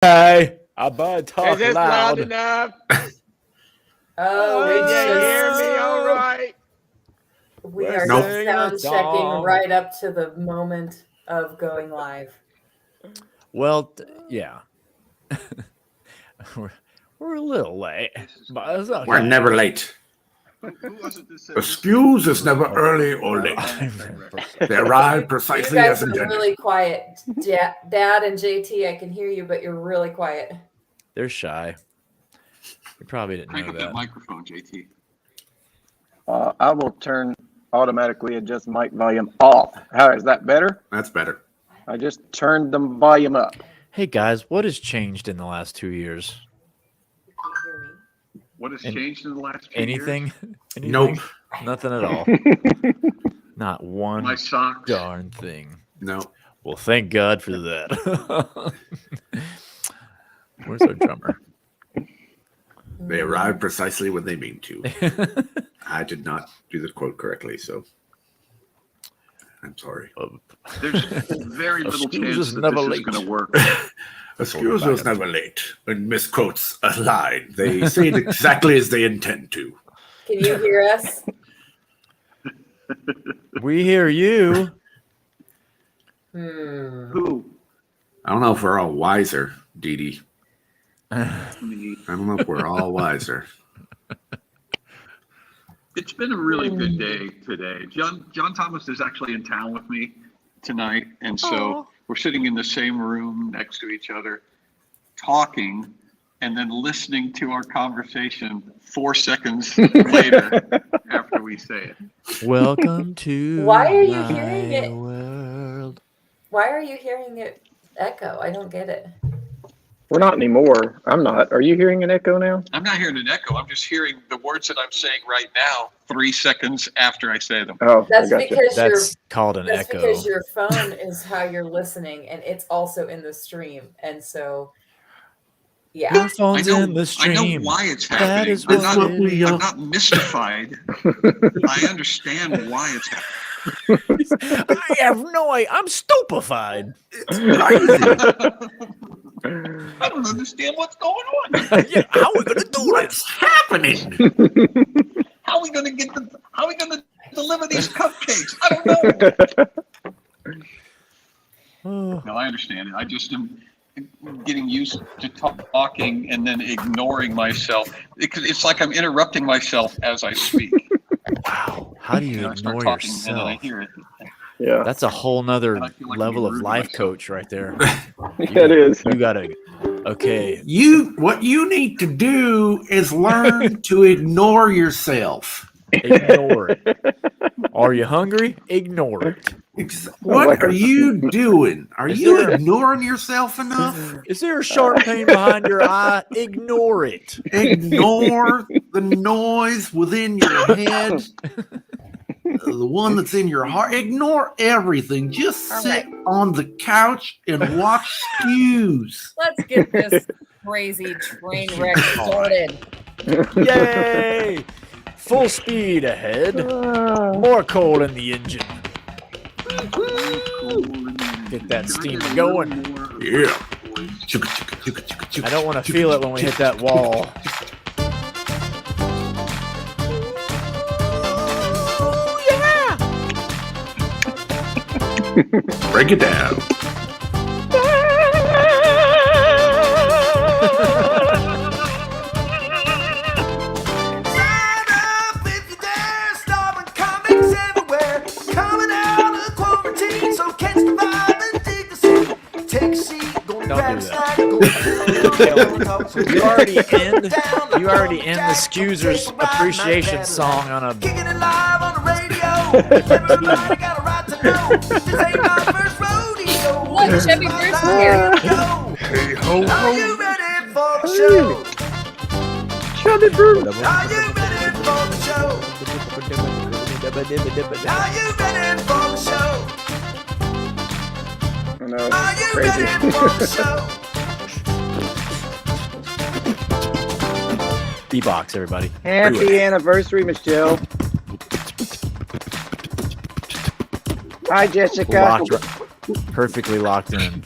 Hey, I better talk Is this loud loud. enough? Oh, Did it's you hear just me all right? we We're are Nope. just singing a sound checking song. right up to the moment of going live. Well, yeah. we're a little late, but it's okay. We're never late. Who was it that said A Scqs is never early or late. They arrive You precisely guys as are intended. really quiet. Dad and JT, I can hear you, but you're really quiet. They're shy. You probably didn't Crank know up that that. microphone, JT. I will automatically adjust mic volume off. How is that better? That's better. I just turned the volume up. Hey guys, what has changed in the last 2 years? You can't hear me. What has And changed in the last few Anything? Anything? Nope. Nothing at all. Not years? one My socks. darn thing. No. Well, thank God for that. Where's our drummer? They arrive precisely when they mean to. I did not do the quote correctly, so I'm sorry. There's very little Scqs chance is that never this is late. going to work. A Scqs was never late and misquotes a line. They say it exactly as they intend to. Can you hear us? We hear you. Who? I don't know if we're all wiser, Dee Dee. Me. I don't know if we're all wiser. It's been a really good day today. John Thomas is actually in town with me tonight, and so we're sitting in the same room next to each other, talking, and then listening to our conversation 4 seconds later after we say it. Welcome to Why are you my hearing it? world. Why are you hearing it echo? I don't get it. We're not anymore. I'm not. Are you hearing an echo now? I'm not hearing an echo. I'm just hearing the words that I'm saying right now 3 seconds after I say them. Oh, That's I got you. because That's called an that's echo. because your phone is how you're listening, and it's also in the stream, and so yeah. Your phone's I know, in the I know stream. why it's That happening. is That's what what we I'm are. not mystified. I understand why it's happening. I have no idea. I'm stupefied. I don't understand what's going on. Yeah, how are we gonna do What's happening? How are we going to deliver these cupcakes? I don't know. this? No, I understand it. I just am getting used to talking and then ignoring myself. It's like I'm interrupting myself as I speak. Wow. How do you I start ignore talking and then I yourself? hear it. Yeah. That's a whole nother And I feel like level I'm of rude to life myself. coach right there. Yeah, it is. You gotta. Okay. What you need to do is learn to ignore yourself. Ignore it. Are you hungry? Ignore it. What are you doing? Are you ignoring yourself enough? Is there a sharp pain behind your eye? Ignore it. Ignore the noise within your head, the one that's in your heart. Ignore everything. Just All sit right. on the couch and watch Scqs. Let's get this crazy train wreck started. Yay! Full speed ahead. More coal in the engine. Get that steam going. Yeah. Chugga, chugga, chugga, chugga, chugga, I don't want to feel it when we hit that wall. Break it down. Don't do that. You already end the Scqs appreciation song on a. Kicking it live on the radio. Everybody got a right to know. This ain't my first rodeo. Look, Chevy Bruce is here. Hey ho Are you ready for the show? Chubby Bruce. Are you ready for the show? Are you ready for the show? I know. Are you Crazy. ready for the show? D-box, everybody. Happy anniversary, Michelle. Hi, Jessica. Perfectly locked in.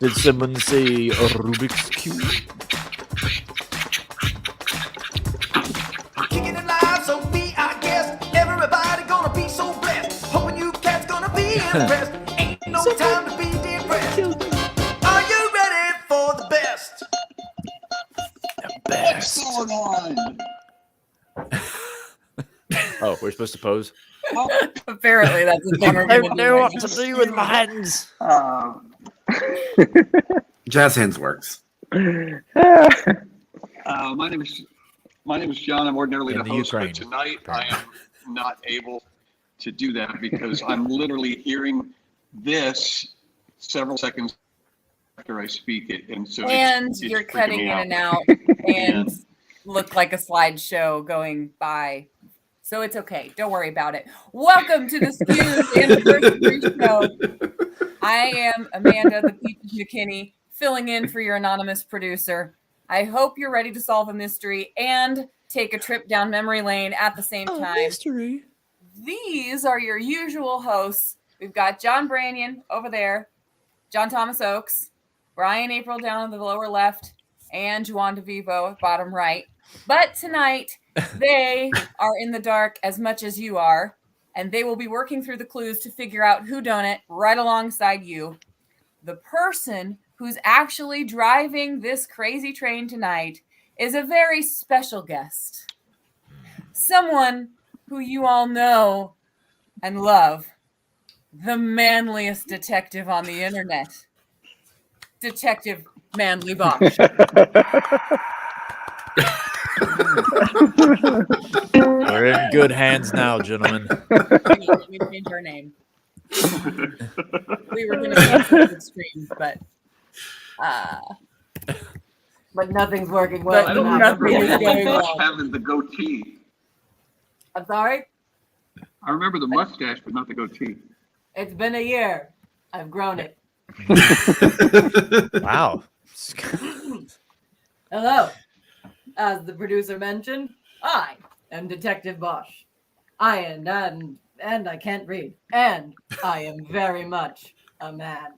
Did someone say a Rubik's Cube? Kicking it live, so be I guess. Everybody gonna be so blessed. Hoping you cats gonna be impressed. Ain't no time to be depressed. Are you ready for the best? What's going on? Oh, we're supposed to pose? Apparently, that's the thing we're I going don't to know do. what to do with my hands. Jazz hands works. My name is John. I'm ordinarily In the the host, Ukraine. but tonight I am not able to do that because I'm literally hearing this several seconds after I speak it, and so it's You're freaking cutting me in out. and out and look like a slideshow going by. So it's okay. Don't worry about it. Welcome to the Scqs Anniversary Show. I am Amanda, the Peaches McKinney, filling in for your anonymous producer. I hope you're ready to solve a mystery and take a trip down memory lane at the same time. Mystery. These are your usual hosts. We've got John Branyan over there, John Thomas Oakes, Brian April down in the lower left, and Juan DeVivo at bottom right. But tonight, they are in the dark as much as you are, and they will be working through the clues to figure out who done it right alongside you. The person who's actually driving this crazy train tonight is a very special guest. Someone who you all know and love. The manliest detective on the internet. Detective Manly Bosch. We're in good hands now, gentlemen. Let me change our name. We were going to cancel the streams, but nothing's working well. I don't remember Bosch having the goatee. I'm sorry? I remember the mustache, but not the goatee. It's been a year. I've grown it. Wow. Hello. As the producer mentioned, I am Detective Bosch. And I can't read. And I am very much a man.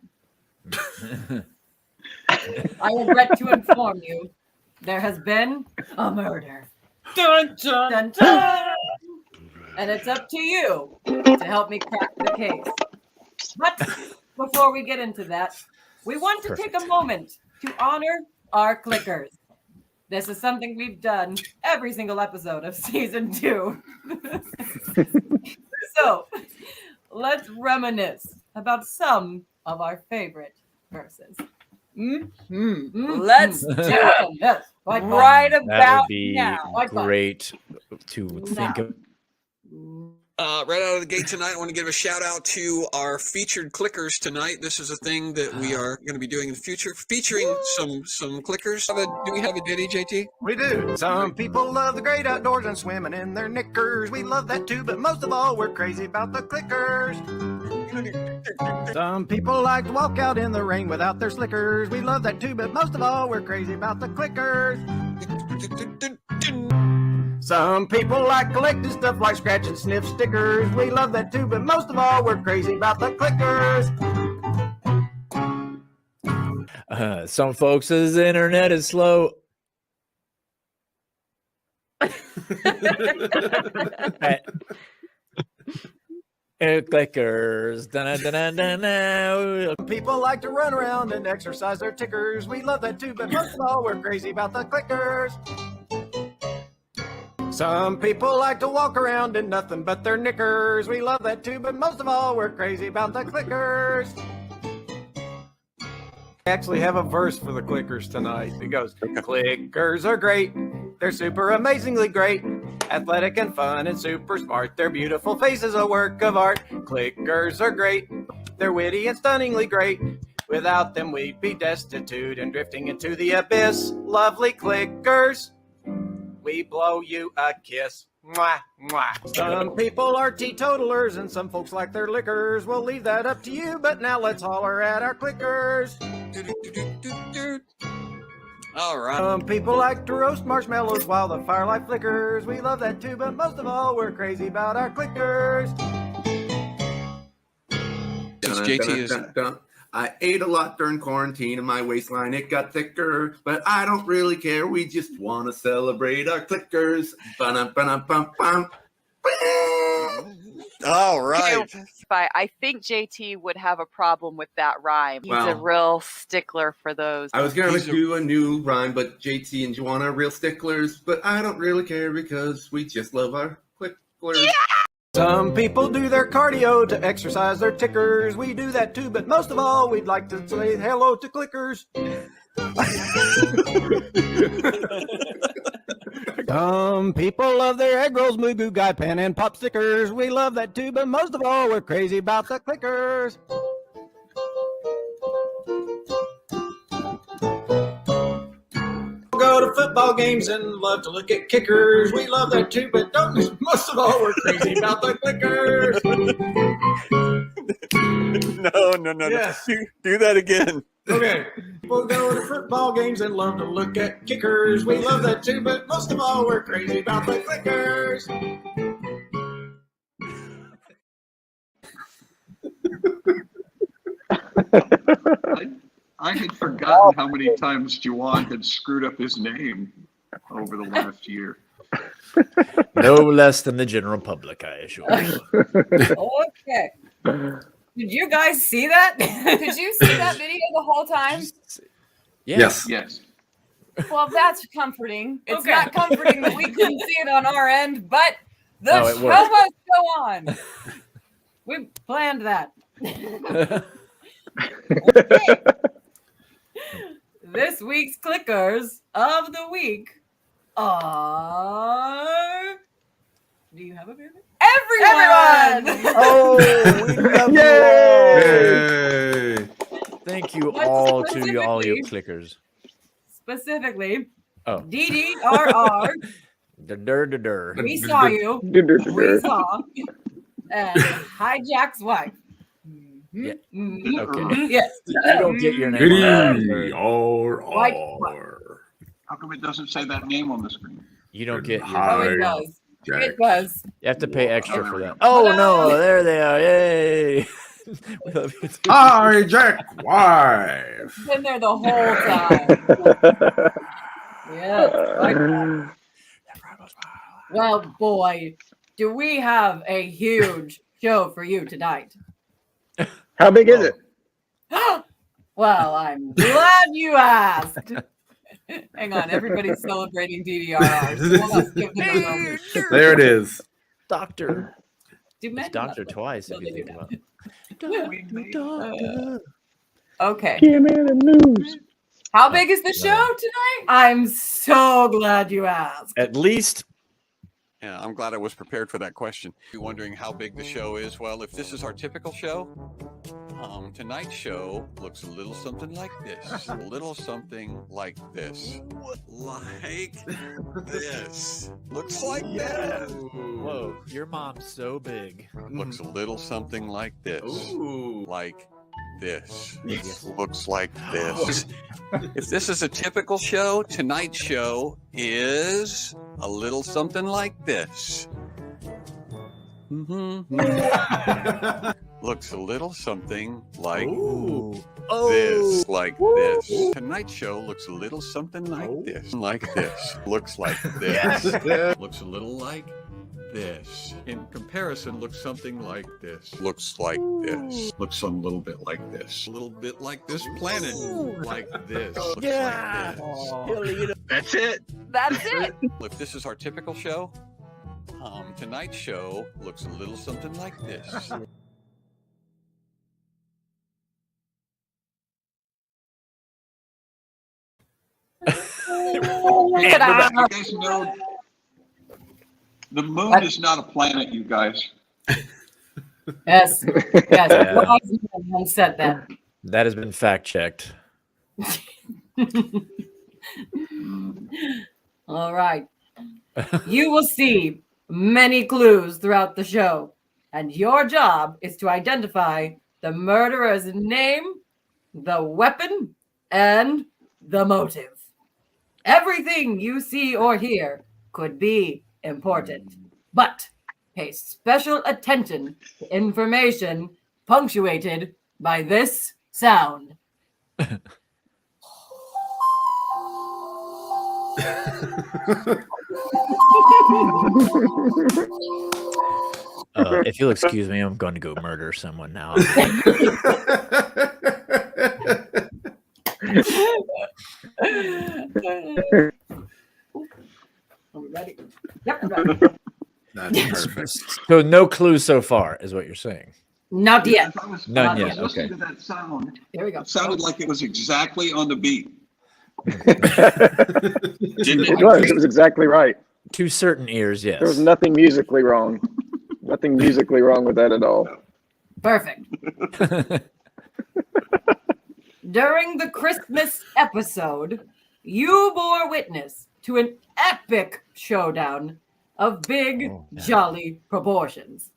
I regret to inform you, there has been a murder. Dun, dun, dun, dun. And it's up to you to help me crack the case. But before we get into that, we want to take a moment to honor our clickers. This is something we've done every single episode of season 2. So let's reminisce about some of our favorite verses. Let's do it. Yes. Right That about would be now. great to think of. Right out of the gate tonight, I want to give a shout out to our featured clickers tonight. This is a thing that we are going to be doing in the future, featuring some clickers. Do we have a ditty, JT? We do. Some people love the great outdoors and swimming in their knickers. We love that too, but most of all, we're crazy about the clickers. Some people like to walk out in the rain without their slickers. We love that too, but most of all, we're crazy about the clickers. Some people like collecting stuff like scratch and sniff stickers. We love that too, but most of all, we're crazy about the clickers. Some folks' internet is slow. Clickers. Da-na-da-na-na-na. People like to run around and exercise their tickers. We love that too, but most of all, we're crazy about the clickers. Some people like to walk around in nothing but their knickers. We love that too, but most of all, we're crazy about the clickers. I actually have a verse for the clickers tonight. It goes, clickers are great. They're super amazingly great. Athletic and fun and super smart. Their beautiful faces a work of art. Clickers are great. They're witty and stunningly great. Without them, we'd be destitute and drifting into the abyss. Lovely clickers. We blow you a kiss. Mwah, mwah. Some people are teetotalers and some folks like their liquors. We'll leave that up to you, but now let's holler at our clickers. All right. Some people like to roast marshmallows while the firelight flickers. We love that too, but most of all, we're crazy about our clickers. Since JT is I ate a lot during quarantine and my waistline, it got thicker, but I don't really care. We just want to celebrate our clickers. Ba-dum-ba-dum-bum-bum. All right. I think JT would have a problem with that rhyme. He's a Well, real stickler for those. I was going to do a new rhyme, but JT and Joanna are real sticklers, but I don't really care because we just love our clickers. Yeah! Some people do their cardio to exercise their tickers. We do that too, but most of all, we'd like to say hello to clickers. Some people love their egg rolls, moo goo guy pen, and pop stickers. We love that too, but most of all, we're crazy about the clickers. Go to football games and love to look at kickers. We love that too, but most of all, we're crazy about the clickers. No. Yes. Do that again. Okay. People go to football games and love to look at kickers. We love that too, but most of all, we're crazy about the clickers. I had forgotten how many times Juwan had screwed up his name over the last year. No less than the general public, I assure you. Okay. Did you guys see that? Did you see that video the whole time? Yes. Yes. Well, that's comforting. It's Okay. not comforting that we couldn't see it on our end, but the No, it show worked. must go on. We planned that. Okay. This week's clickers of the week are. Do you have a favorite? Everyone! Oh, we love you all. Yay! Thank you But all to all you specifically- clickers. Specifically, Oh. DDRR. Der. We saw you. We saw. And Hijack's wife. Yeah. Mhm. Okay. Yes. You don't get your name on Goody. that. R. How come it doesn't say that name on the screen? You don't get your Oh, it name. does. Jack. It does. You have to pay extra Oh, for there that. we Oh no, there they are. Yay. We love you too. Hi, Jack wife. Been there the whole time. Yes. like that. Well, boy, do we have a huge show for you tonight. How big is it? Well, I'm glad you asked. Hang on, everybody's celebrating DDRR. So let's give them a moment. There it is. Doctor. Do men It's doctor love it? twice No, if they you do think not. about it. Doctor. Okay. Give me the news. How big is the show tonight? I'm so glad you asked. At least Yeah, I'm glad I was prepared for that question. You're wondering how big the show is? Well, if this is our typical show, tonight's show looks a little something like this. A little something like this. Like this. Looks like that. Whoa, your mom's so big. Looks a little something like this. Ooh. Like this. Looks like this. If this is a typical show, tonight's show is a little something like this. Looks a little something like Ooh. this, like this. Tonight's show looks a little something like this, like this. Looks like this. Looks a little like this. In comparison, looks something like this. Looks like this. Looks a little bit like this. A little bit like this planet. Like this. Looks Yeah. like this. That's it. That's it. If this is our typical show, tonight's show looks a little something like this. You guys know the moon is not a planet, you guys. Yes. Yes. Yeah. Wise man said that. That has been fact checked. All right. You will see many clues throughout the show, and your job is to identify the murderer's name, the weapon, and the motive. Everything you see or hear could be important, but pay special attention to information punctuated by this sound. If you'll excuse me, I'm going to go murder someone now. Are we ready? Yep, I'm ready. That's perfect. So no clues so far, is what you're saying. Not yet. None I was yet, listening okay. to that sound. Here we go. It sounded like it was exactly on the beat. It was. It was exactly right. To certain ears, yes. There was nothing musically wrong. Nothing musically wrong with that at all. Perfect. During the Christmas episode, you bore witness to an epic showdown of big, jolly proportions.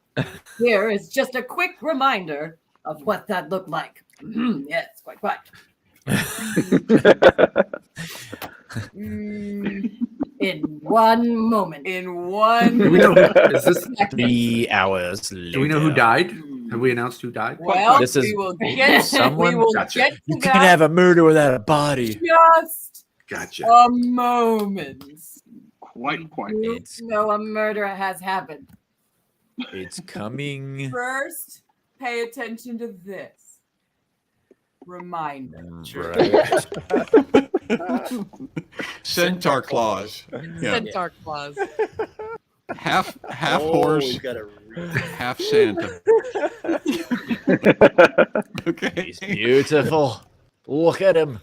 Here is just a quick reminder of what that looked like. Yes, quite. In one moment. In one. Do we know? Is this? 3 hours later. Do we know who died? Have we announced who died? Well, This is we will get. someone- We will Gotcha. get to You that can't have a murder without a body. just Gotcha. a moment. Quite. You It's- know a murder has happened. It's coming. First, pay attention to this reminder. Right. Centaur claws. Yeah. Centaur claws. Half Oh, horse, you gotta half Santa. Okay. He's beautiful. Look at him.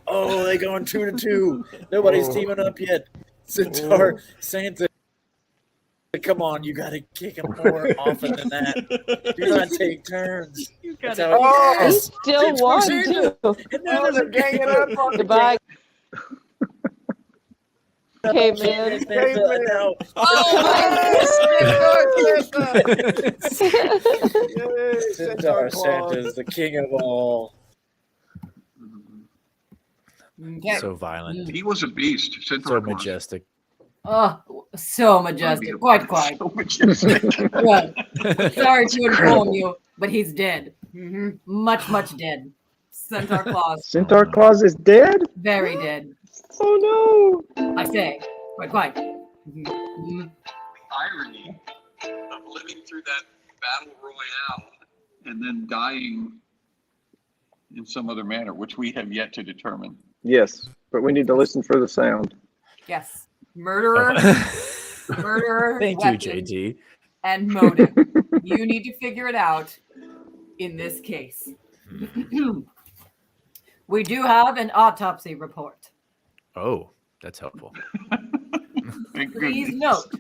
Oh, they going 2-2. Nobody's teaming up yet. Centaur, Santa. Come on, you got to kick him more often than that. Do not take turns. You That's gotta. how it Oh, is. Still won, too. And now they're ganging up on the Goodbye. Caveman. Santa now. Centaur Santa is the king of all. Okay. So violent. He was a beast. Centaur So claws. majestic. Oh, so majestic. Quite. So majestic. Well, sorry to inform you, but he's dead. Much dead. Centaur claws. Centaur Claus is dead? Very dead. Oh I say. Quite. The irony of living through that battle royale and then dying in some other manner, which we have yet to determine. no. Yes, but we need to listen for the sound. Yes. Murderer. Oh. Murderer. Thank you, weapon, JT. And motive. You need to figure it out in this case. We do have an autopsy report. Oh, that's helpful. Thank Please goodness. note,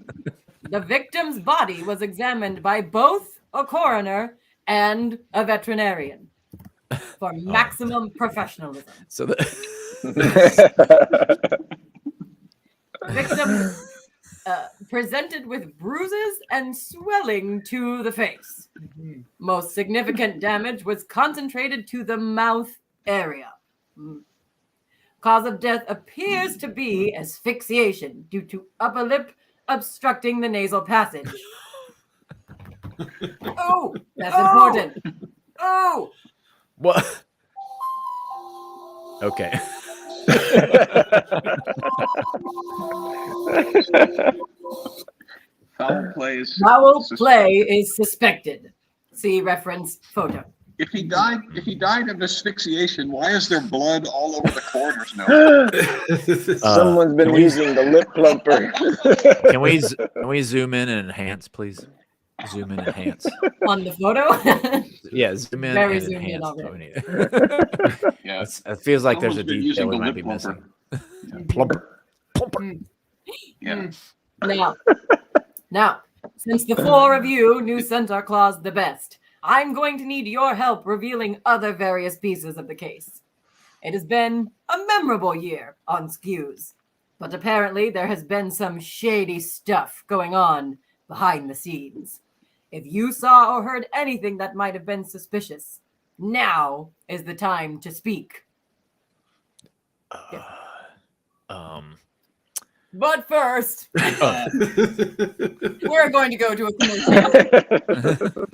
the victim's body was examined by both a coroner and a veterinarian for maximum professionalism. So the Victim presented with bruises and swelling to the face. Most significant damage was concentrated to the mouth area. Cause of death appears to be asphyxiation due to upper lip obstructing the nasal passage. Oh, that's important. Oh! what? Okay. Foul plays. Foul play is suspected. See reference photo. If he died of asphyxiation, why is there blood all over the coroner's nose? Someone's been can we- using the lip plumper. Can we zoom in and enhance, please? Zoom in and enhance. On the photo? Yeah, zoom in Very and zoomed in enhance. already. Yeah. It feels like there's a Someone's been detail using we the might lip be plumper. missing. Plumper. Plumper. Yeah. Now, since the four of you knew Centaur Claus the best, I'm going to need your help revealing other various pieces of the case. It has been a memorable year on Scqs, but apparently there has been some shady stuff going on behind the scenes. If you saw or heard anything that might have been suspicious, now is the time to speak. But first, Oh. we're going to go to a commercial.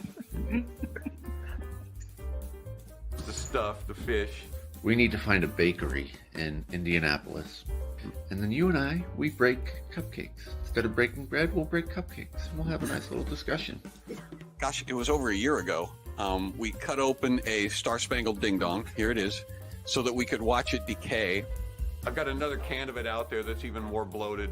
stuff, the fish. We need to find a bakery in Indianapolis. And then you and I, we break cupcakes. Instead of breaking bread, we'll break cupcakes. We'll have a nice little discussion. Gosh, it was over a year ago. We cut open a Star Spangled Ding Dong. Here it is, so that we could watch it decay. I've got another can of it out there that's even more bloated.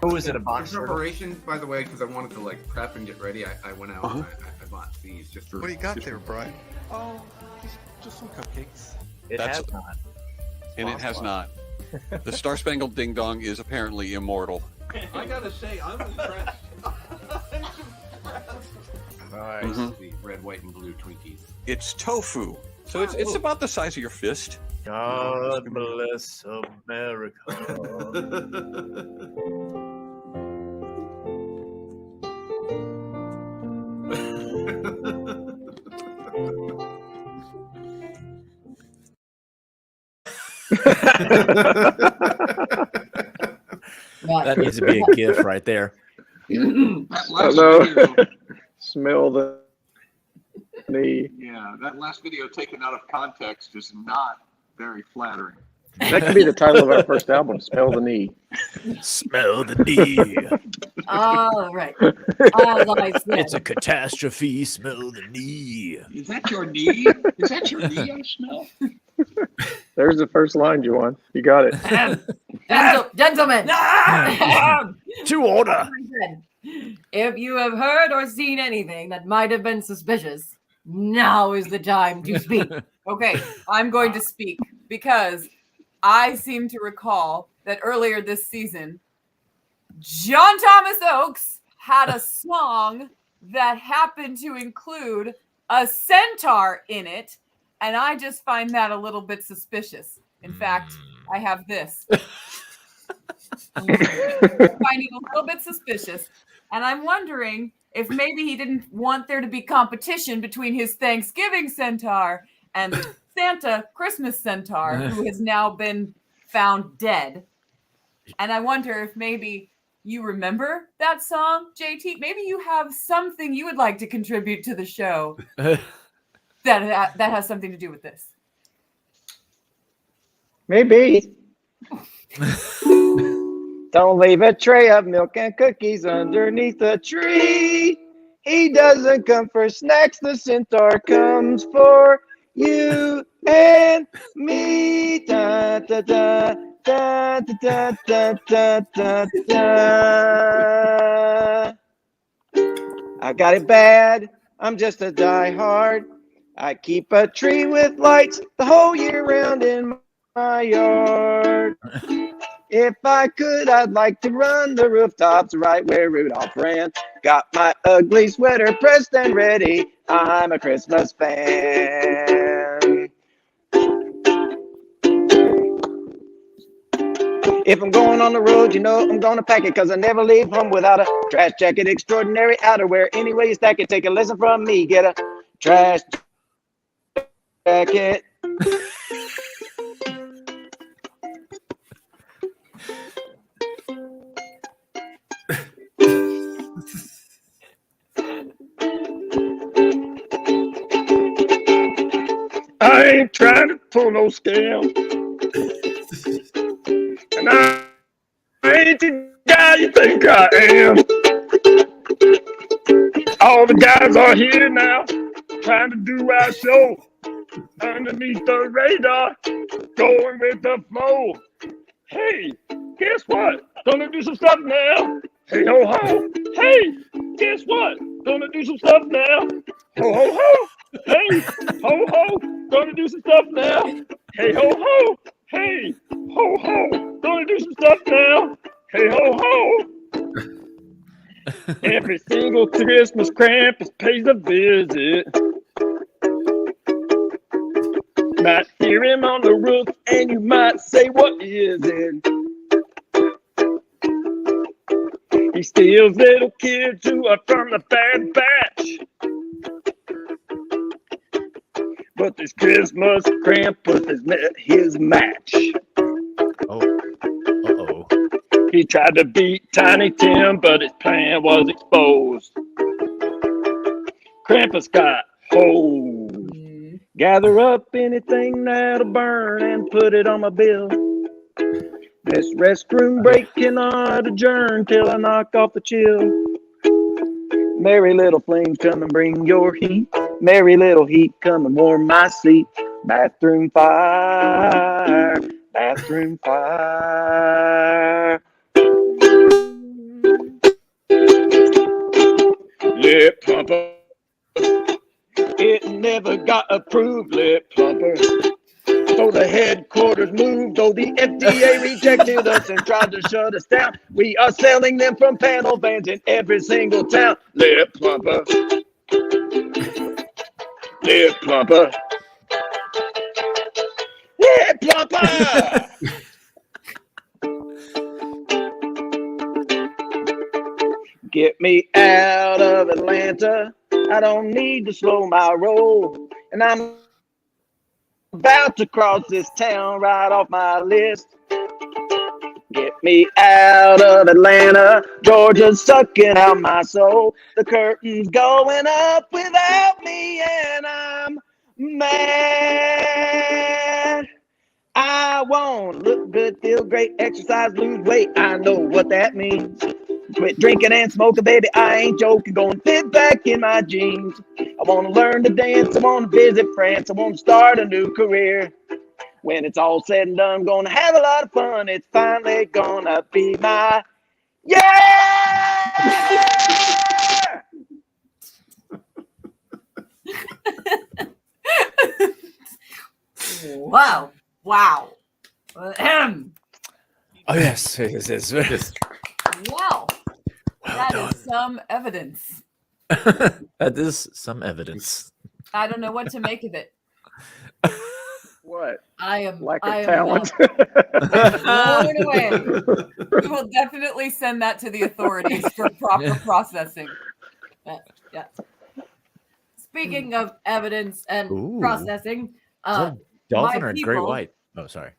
Who was it, a box? In preparation, by the way, because I wanted to like prep and get ready, I went out and I bought these just for. What do you got there, Brian? Oh, just some cupcakes. It has not. And it has not. The Star Spangled Ding Dong is apparently immortal. I gotta say, I'm impressed. Nice. The red, white, and blue Twinkies. It's tofu. So it's about the size of your fist. God bless America. That needs to be a GIF right there. That last Hello. video, Smell the knee. yeah, that last video taken out of context is not very flattering. That could be the title of our first album, Smell the Knee. Smell the knee. All right. All lies well. It's a catastrophe. Smell the knee. Is that your knee? Is that your knee I smell? There's the first line, Juwan. You got it. Gentlemen, To order. if you have heard or seen anything that might have been suspicious, now is the time to speak. Okay, I'm going to speak because I seem to recall that earlier this season, John Thomas Oakes had a song that happened to include a centaur in it, and I just find that a little bit suspicious. In fact, I have this. I find it a little bit suspicious, and I'm wondering if maybe he didn't want there to be competition between his Thanksgiving centaur and the Santa Christmas centaur, who has now been found dead. And I wonder if maybe you remember that song, JT. Maybe you have something you would like to contribute to the show that has something to do with this. Maybe. Don't leave a tray of milk and cookies underneath the tree. He doesn't come for snacks. The centaur comes for you and me. Da, da, da, da, da, da, da, da, da. I got it bad. I'm just a diehard. I keep a tree with lights the whole year round in my yard. If I could, I'd like to run the rooftops right where Rudolph ran. Got my ugly sweater pressed and ready. I'm a Christmas fan. If I'm going on the road, you know I'm gonna pack it, cause I never leave home without a trash jacket. Extraordinary outerwear. Anyway you stack it, take a lesson from me. Get a trash jacket. I ain't trying to pull no scam. And I ain't the guy you think I am. All the guys are here now, trying to do our show. Underneath the radar, going with the flow. Hey, guess what? Gonna do some stuff now. Hey, ho, ho. Hey, guess what? Gonna do some stuff now. Ho, ho, ho. Hey, ho, ho. Gonna do some stuff now. Hey, ho, ho. Hey, ho, ho. Gonna do some stuff now. Hey, ho, ho. Every single Christmas Krampus pays a visit. Might hear him on the roof, and you might say, what is it? He steals little kids who are from the Bad Batch. But this Christmas Krampus has met his match. Oh. Uh-oh. He tried to beat Tiny Tim, but his plan was exposed. Krampus got hosed. Gather up anything that'll burn and put it on my bill. This restroom break cannot adjourn till I knock off the chill. Merry little flames, come and bring your heat. Merry little heat, come and warm my seat. Bathroom fire, bathroom fire. Lip plumper, it never got approved, lip plumper. So the headquarters moved, though the FDA rejected us and tried to shut us down. We are selling them from panel vans in every single town. Lip plumper. Lip plumper. Lip plumper! Get me out of Atlanta. I don't need to slow my roll. And I'm about to cross this town right off my list. Get me out of Atlanta. Georgia's sucking out my soul. The curtain's going up without me, and I'm mad. I want to look good, feel great, exercise, lose weight. I know what that means. Quit drinking and smoking, baby, I ain't joking. Going fit back in my jeans. I want to learn to dance, I want to visit France, I want to start a new career. When it's all said and done, gonna have a lot of fun. It's finally gonna be my yeah! Wow. Wow. Ahem. Oh, yes. Yes. Wow. That done. is some evidence. That is some evidence. I don't know what to make of it. What? I am Lack of I am talent. blown away. We will definitely send that to the authorities for proper processing. Yeah. Speaking of evidence and Ooh. processing, Is that a dolphin or a great people- white? Oh, sorry.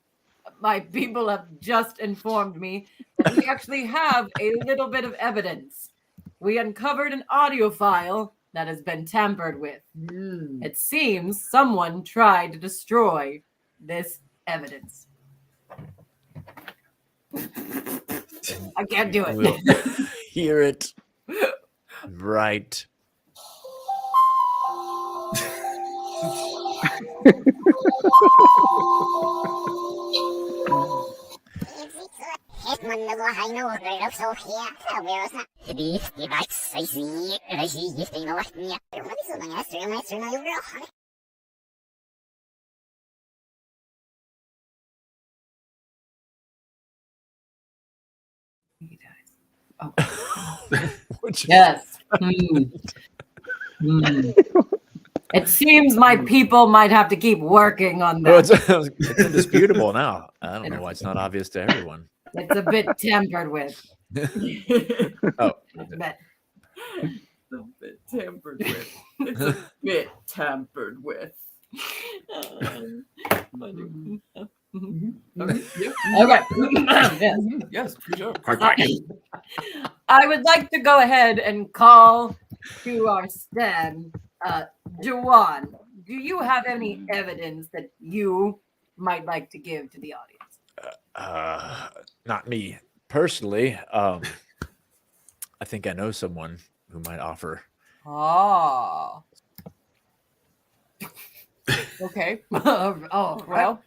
my people have just informed me that we actually have a little bit of evidence. We uncovered an audio file that has been tampered with. It seems someone tried to destroy this evidence. I can't do it. We'll hear it. Right. Yes. It seems my people might have to keep working on Oh, that. it's indisputable now. I don't know why it's not obvious to everyone. It's a bit tampered with. Oh. But It's a bit tampered with. It's a bit tampered with. okay. Yes. Yes, for sure. I would like to go ahead and call to our stand, Juwan. Do you have any evidence that you might like to give to the audience? Not me personally. I think I know someone who might offer. Ah. Okay. Oh, Well,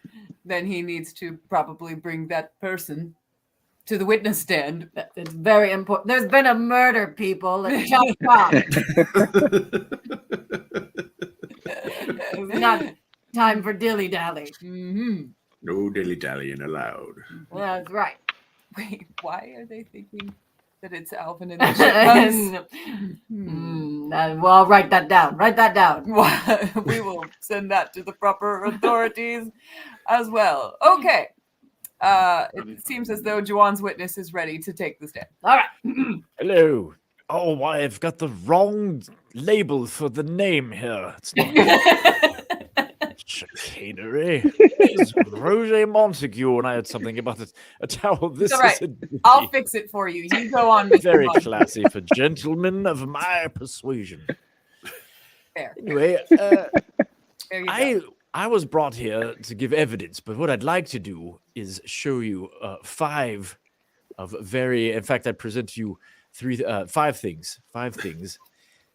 then he needs to probably bring that person to the witness stand. it's very important. There's been a murder, people. Let's chop chop. It's not time for dilly dally. Mm-hmm. No dilly-dallying allowed. That's right. Wait, why are they thinking that it's Alvin and the Chipmunks? Well, I'll write that down. Write that down. We will send that to the proper authorities as well. Okay. It seems as though Juwan's witness is ready to take the stand. All right. Hello. Oh, I've got the wrong label for the name here. It's not chicanery. It's Roger Montague, and I had something about a towel. This It's all right. is I'll fix it for you. You go on, Mr. very Montague. classy for gentlemen of my persuasion. Fair. Anyway, There you go. I was brought here to give evidence, but what I'd like to do is show you 5 of very. In fact, I present to you 5 things. 5 things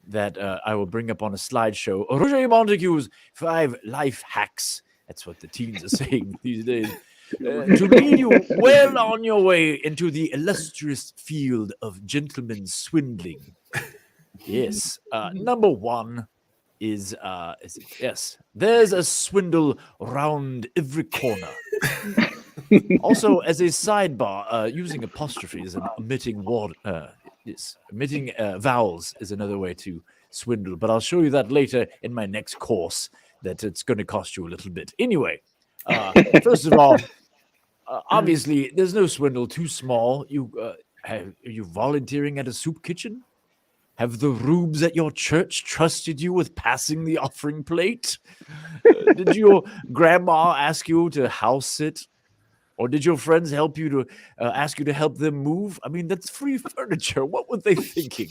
that I will bring up on a slideshow. Roger Montague's 5 life hacks. That's what the teens are saying these days. To lead you well on your way into the illustrious field of gentleman swindling. Yes. Number 1 is yes, there's a swindle round every corner. Also, as a sidebar, using apostrophes and omitting vowels is another way to swindle, but I'll show you that later in my next course, that it's going to cost you a little bit. Anyway, first of all, obviously, there's no swindle too small. Are you volunteering at a soup kitchen? Have the rubes at your church trusted you with passing the offering plate? Did your grandma ask you to house sit? Or did your friends help you to ask you to help them move? I mean, that's free furniture. What were they thinking?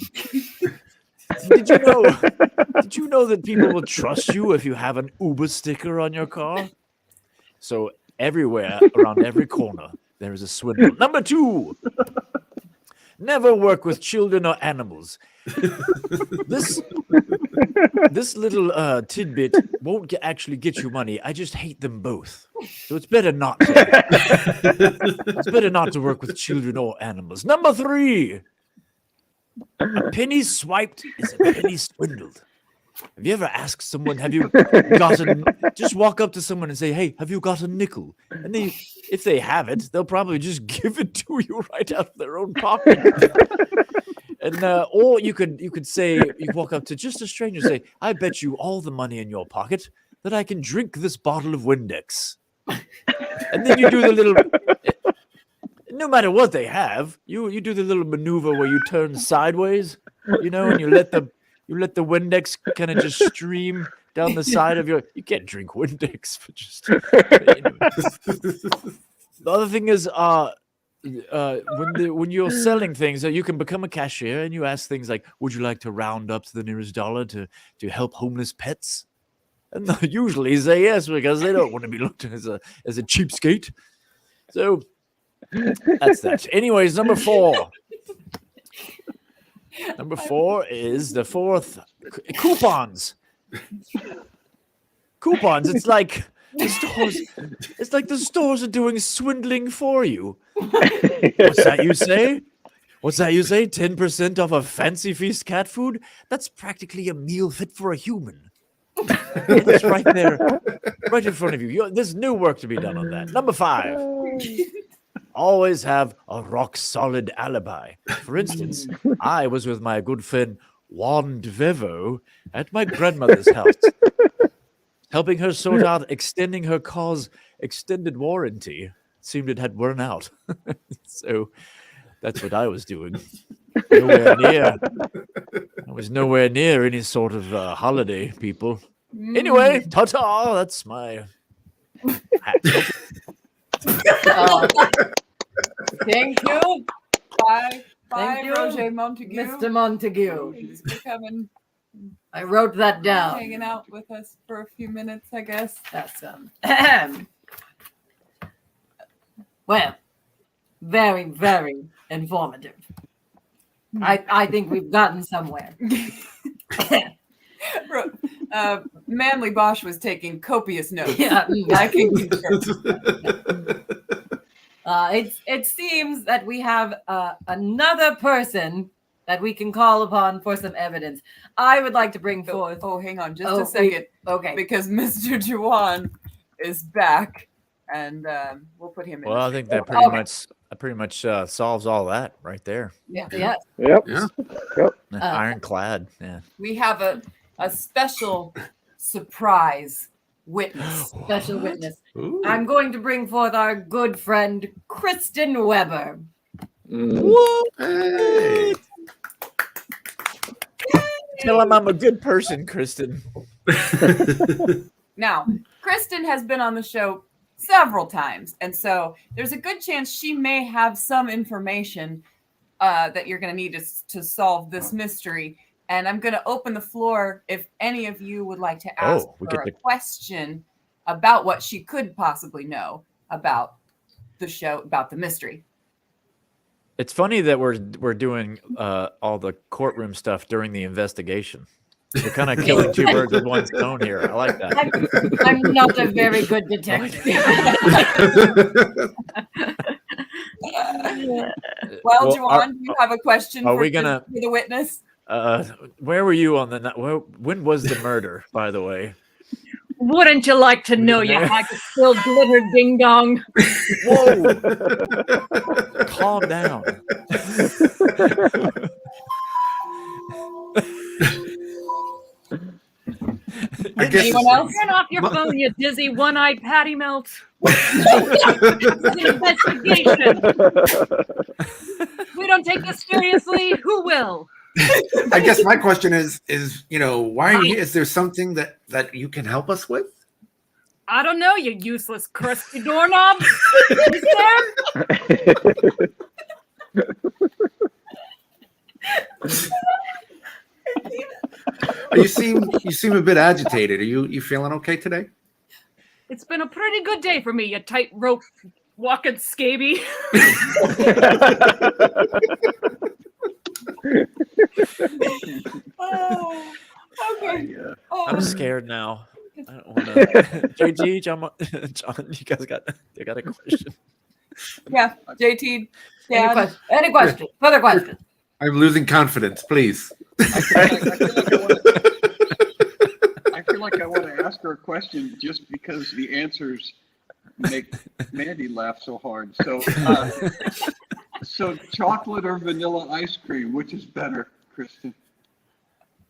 Did you know that people will trust you if you have an Uber sticker on your car? So everywhere, around every corner, there is a swindle. Number 2, never work with children or animals. This little tidbit won't actually get you money. I just hate them both, so it's better not to. It's better not to work with children or animals. Number 3, a penny swiped is a penny swindled. Have you ever asked someone, have you got just walk up to someone and say, hey, have you got a nickel? And if they have it, they'll probably just give it to you right out of their own pocket. And or you could say, you walk up to just a stranger and say, I bet you all the money in your pocket that I can drink this bottle of Windex. And then you do the little, no matter what they have, you do the little maneuver where you turn sideways, and you let the Windex kind of just stream down the side of you can't drink Windex, but just. The other thing is, when you're selling things, you can become a cashier and you ask things like, would you like to round up to the nearest dollar to help homeless pets? And they'll usually say yes, because they don't want to be looked at as a cheapskate. So that's that. Anyways, number 4. Number 4 is the 4th. Coupons. Coupons. It's like the stores are doing swindling for you. What's that you say? 10% off of Fancy Feast cat food? That's practically a meal fit for a human. It's right there, right in front of you. There's no work to be done on that. Number 5. Always have a rock-solid alibi. For instance, I was with my good friend Juan Devevo at my grandmother's house, helping her sort out extending her car's extended warranty. It seemed it had run out. So that's what I was doing. I was nowhere near any sort of holiday, people. Anyway, ta-ta! That's my hat. Thank you. Bye, Thank you, Roger Montague. Mr. Montague. Thanks for coming, I wrote that down. hanging out with us for a few minutes, I guess. That's well, very, very informative. I think we've gotten somewhere. Manly Bosch was taking copious notes. Yeah. I can confirm. It seems that we have another person that we can call upon for some evidence. I would like to bring forth. Oh, hang on just a second. Okay. Because Mr. Juwan is back, and we'll put him in. Well, I think that pretty much solves all that right there. Yeah. Yes. Yep. Yeah. Yep. Ironclad. Yeah. We have a special surprise witness. Special witness. I'm going to bring forth our good friend Kristen Weber. Hey. Tell him I'm a good person, Kristen. Now, Kristen has been on the show several times, and so there's a good chance she may have some information that you're going to need to solve this mystery. And I'm going to open the floor if any of you would like to ask her a question about what she could possibly know about the show, about the mystery. It's funny that we're doing all the courtroom stuff during the investigation. We're kind of killing two birds with one stone here. I like that. I'm not a very good detective. Well, Juwan, do you have a question are for we gonna- the witness? Where were you on the night? When was the murder, by the way? Wouldn't you like to know, you hag of spilled glitter ding dong? Whoa! Calm down. Anyone else? Turn off your phone, you dizzy one-eyed patty melt. It's an investigation. We don't take this seriously. Who will? I guess my question is why are you here? Is there something that you can help us with? I don't know, you useless crusty doorknob. Is there? You seem a bit agitated. Are you feeling okay today? It's been a pretty good day for me, you tightrope walking scaby. Oh, okay. I'm scared now. I don't want to. JG, John, you guys got a question? Yeah, JT. Any question? Further question? I'm losing confidence. Please. I feel like I want to ask her a question just because the answers make Mandy laugh so hard. So chocolate or vanilla ice cream, which is better, Kristen?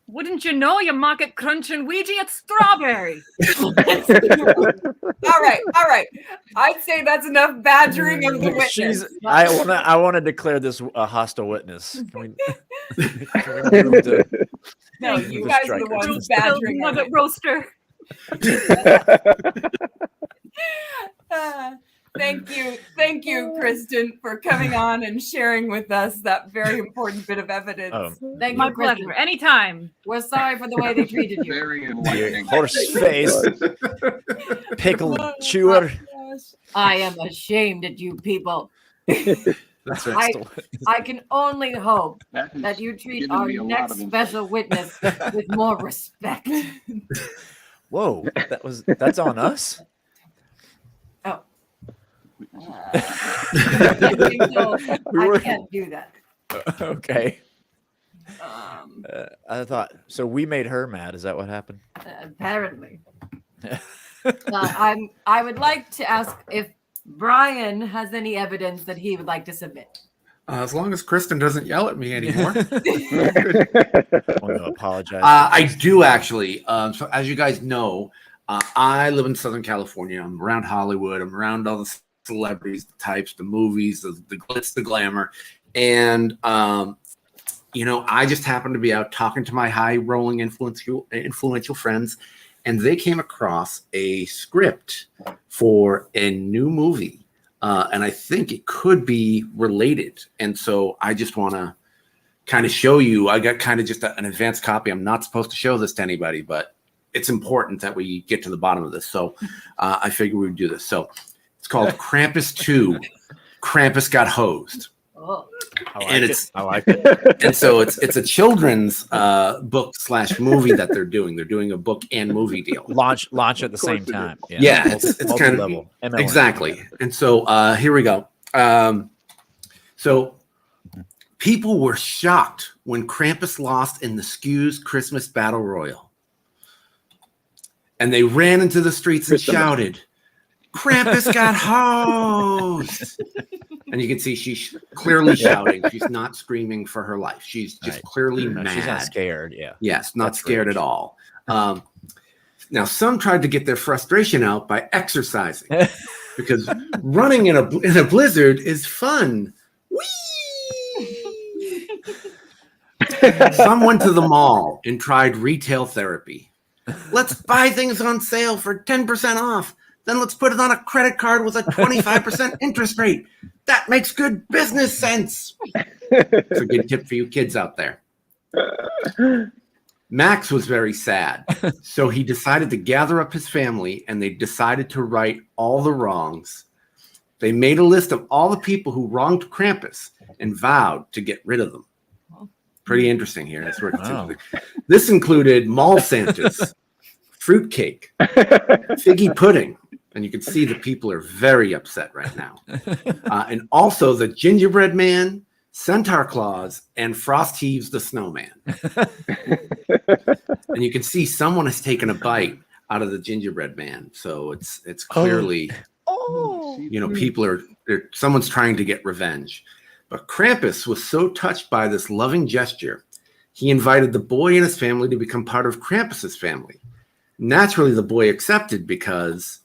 Wouldn't you know, you market crunching Ouija? It's strawberry. All right. I'd say that's enough badgering of the witness. I want to declare this a hostile witness. Can we move to- No, you guys are the ones badgering her. Nugget roaster. Thank you, Kristen, for coming on and sharing with us that very important bit of evidence. Thank you, My Kristen. pleasure. Anytime. We're sorry for the way they treated you. Very enlightening. Horse face, pickle chewer. I am ashamed at you people. That's right. I can only hope That has that you treat given our me a lot next of special witness with more respect. Whoa, that's on us. Oh. I can't do that. Okay. I thought so. We made her mad. Is that what happened? Apparently. I would like to ask if Brian has any evidence that he would like to submit. As long as Kristen doesn't yell at me anymore. I want to apologize. I do actually. So as you guys know, I live in Southern California. I'm around Hollywood. I'm around all the celebrities, the types, the movies, the glitz, the glamour. And, I just happened to be out talking to my high-rolling influential friends, and they came across a script for a new movie. And I think it could be related. And so I just want to kind of show you. I got kind of just an advanced copy. I'm not supposed to show this to anybody, but it's important that we get to the bottom of this. So I figured we would do this. So it's called Krampus 2. Krampus Got Hosed. Oh. I like it. And so it's a children's book / movie that they're doing. They're doing a book and movie deal. Launch at the same time. Yeah, it's kind of MLM. exactly. And so here we go. So people were shocked when Krampus lost in the Scqs Christmas Battle Royal. And they ran into the streets and shouted, "Krampus got hosed!" And you can see she's clearly shouting. She's not screaming for her life. She's just clearly mad. She's not scared. Yeah. Yes, not scared at all. Now, some tried to get their frustration out by exercising because running in a blizzard is fun. Whee! Some went to the mall and tried retail therapy. Let's buy things on sale for 10% off. Then let's put it on a credit card with a 25% interest rate. That makes good business sense. It's a good tip for you kids out there. Max was very sad, so he decided to gather up his family, and they decided to right all the wrongs. They made a list of all the people who wronged Krampus and vowed to get rid of them. Pretty interesting here. That's where it's interesting. This included mall Santas, fruitcake, figgy pudding, and you can see the people are very upset right now. And also the gingerbread man, Centaur Claus, and Frost Heaves the Snowman. And you can see someone has taken a bite out of the gingerbread man, so it's clearly, people are someone's trying to get revenge. But Krampus was so touched by this loving gesture, he invited the boy and his family to become part of Krampus's family. Naturally, the boy accepted because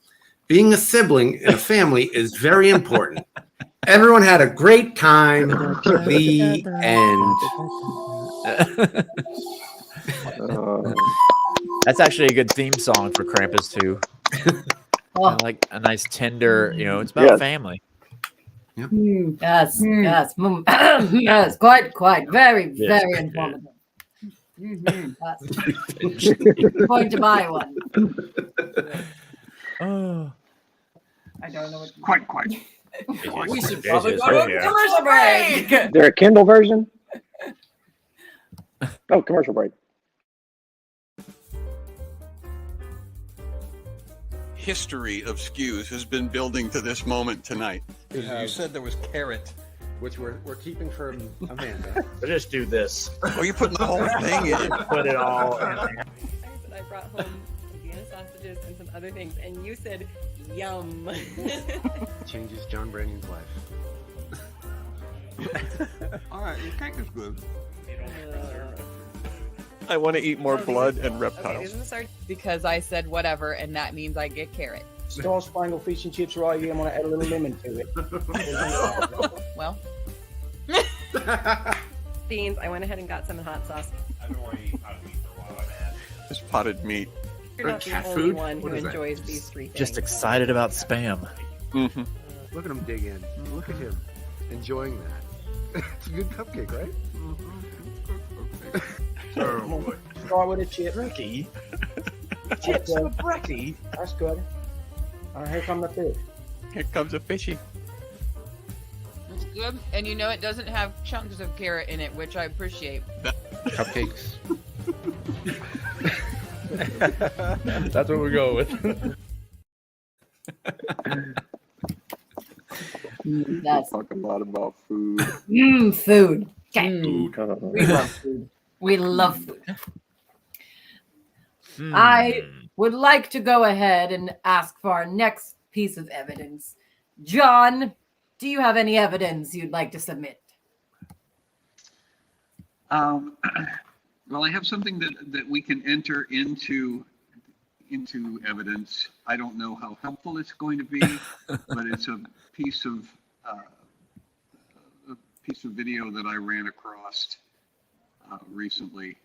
being a sibling in a family is very important. Everyone had a great time. The end. That's actually a good theme song for Krampus too. Like a nice tender, it's about family. Yes, yes, yes, quite, very, Yes. very informative. Going to buy one. Oh, I don't know what. Quite. We should probably go to a commercial break. Is there a Kindle version? Oh, commercial break. History of Scqs has been building to this moment tonight. You said there was carrot. Which we're keeping from Amanda. But just do this. Oh, you're putting the whole thing in. Put it all in. I brought home some Vienna sausages and some other things, and you said, yum. Changes John Brannion's life. All right, your cake is good. I want to eat more blood and Okay, reptiles. isn't this our Because I said whatever, and that means I get carrot. Star Spangled Fish and Chips right here. I'm gonna add a little lemon to it. Well, beans? I went ahead and got some in hot sauce. I've been wanting to eat potted meat for a while. It's potted meat. You're not the Cat only food? one who What is that? enjoys these three things. Just excited about spam. Mm-hmm. Look at him dig in. Look at him enjoying that. It's a good cupcake, right? Start with a chip. Ricky. Chips with Ricky. That's good. All right, here come the fish. Here comes a fishy. it's good. And it doesn't have chunks of carrot in it, which I appreciate. Cupcakes. That's what we go with. That's Talk a lot about food. food. Okay. Mm. We love food. We love food. I would like to go ahead and ask for our next piece of evidence. John, do you have any evidence you'd like to submit? Well, I have something that we can enter into evidence. I don't know how helpful it's going to be, but it's a piece of video that I ran across recently,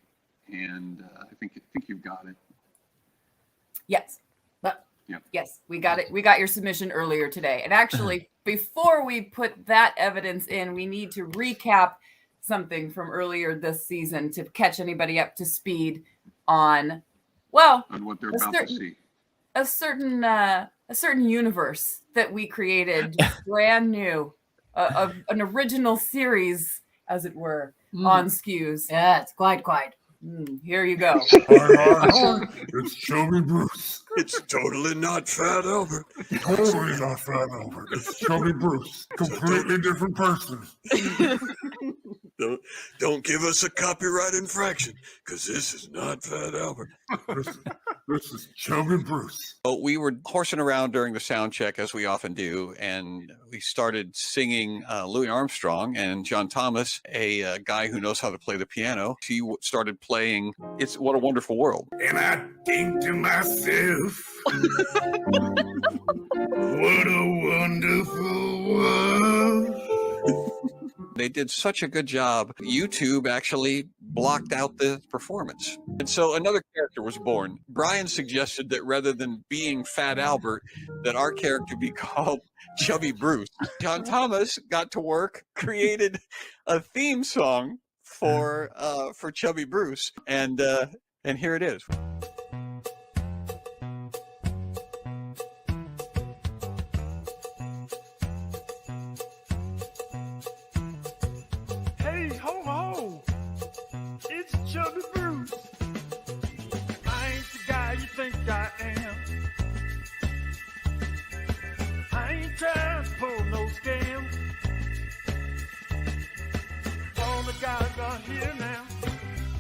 and I think you've got it. Yes. Yeah. Yes, we got it. We got your submission earlier today. And actually, before we put that evidence in, we need to recap something from earlier this season to catch anybody up to speed on, well, On what they're a about to see. certain universe that we created, brand new, an original series, as it were, on Scqs. Yeah, it's quite. Here you go. It's Chubby Bruce. It's totally not Fat Albert. Totally not Fat Albert. It's Chubby Bruce. Completely different person. Don't give us a copyright infraction, because this is not Fat Albert. This is Chubby Bruce. Well, we were horsing around during the sound check, as we often do, and we started singing Louis Armstrong, and John Thomas, a guy who knows how to play the piano, he started playing It's What a Wonderful World. And I think to myself, what a wonderful world. They did such a good job. YouTube actually blocked out the performance. And so another character was born. Brian suggested that rather than being Fat Albert, that our character be called Chubby Bruce. John Thomas got to work, created a theme song for Chubby Bruce, and here it is. Hey, ho, ho! It's Chubby Bruce. I ain't the guy you think I am. I ain't trying to pull no scams. All the guys are here now,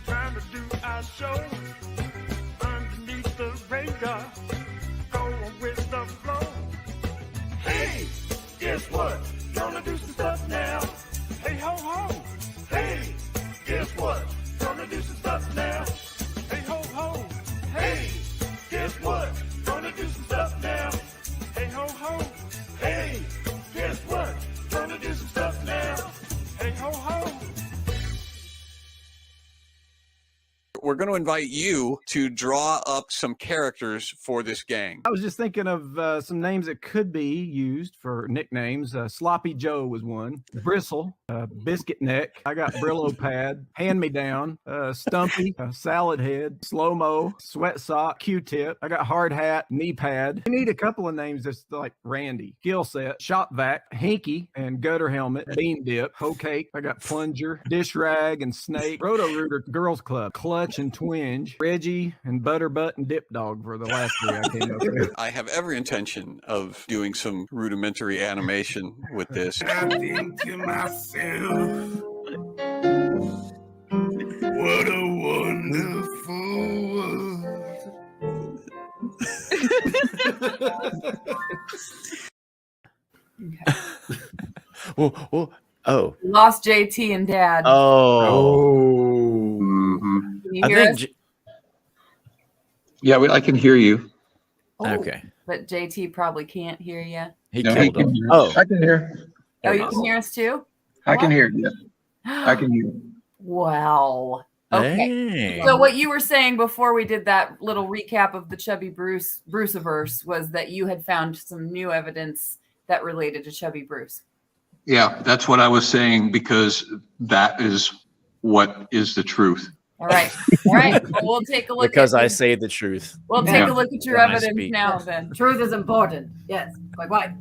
trying to do our show underneath the radar, going with the flow. Hey, guess what? Gonna do some stuff now. Hey, ho, ho! Hey, guess what? Gonna do some stuff now. Hey, ho, ho! Hey, guess what? Gonna do some stuff now. Hey, ho, ho! Hey, guess what? Gonna do some stuff now. Hey, ho, ho! We're going to invite you to draw up some characters for this gang. I was just thinking of some names that could be used for nicknames. Sloppy Joe was one. Bristle, Biscuit Neck. I got Brillo Pad, Hand Me Down, Stumpy, Salad Head, Slow Mo, Sweat Sock, Q-Tip. I got Hard Hat, Knee Pad. I need a couple of names that's like Randy, Gill Set, Shop Vac, Hinky, and Gutter Helmet, Bean Dip, Hoe Cake. I got Plunger, Dish Rag, and Snake, Roto Rooter Girls Club, Clutch and Twinge, Reggie, and Butterbutt and Dip Dog for the last three I came up with. I have every intention of doing some rudimentary animation with this. I think to myself, what a wonderful world. Oh. We lost JT and Dad. Oh. Mhm. Can you hear us? Yeah, I can hear you. Okay. But JT probably can't hear you. He No, killed can him. hear. Oh. I can hear. Oh, you can hear us too? I can What? hear you. I can hear. Wow. Okay. Hey. So what you were saying before we did that little recap of the Chubby Bruceverse was that you had found some new evidence that related to Chubby Bruce. Yeah, that's what I was saying, because that is what is the truth. All right. All right. Well, we'll take a look Because at I say the truth. We'll take a look at your When I evidence speak. now then. Truth is important. Yes. Like why?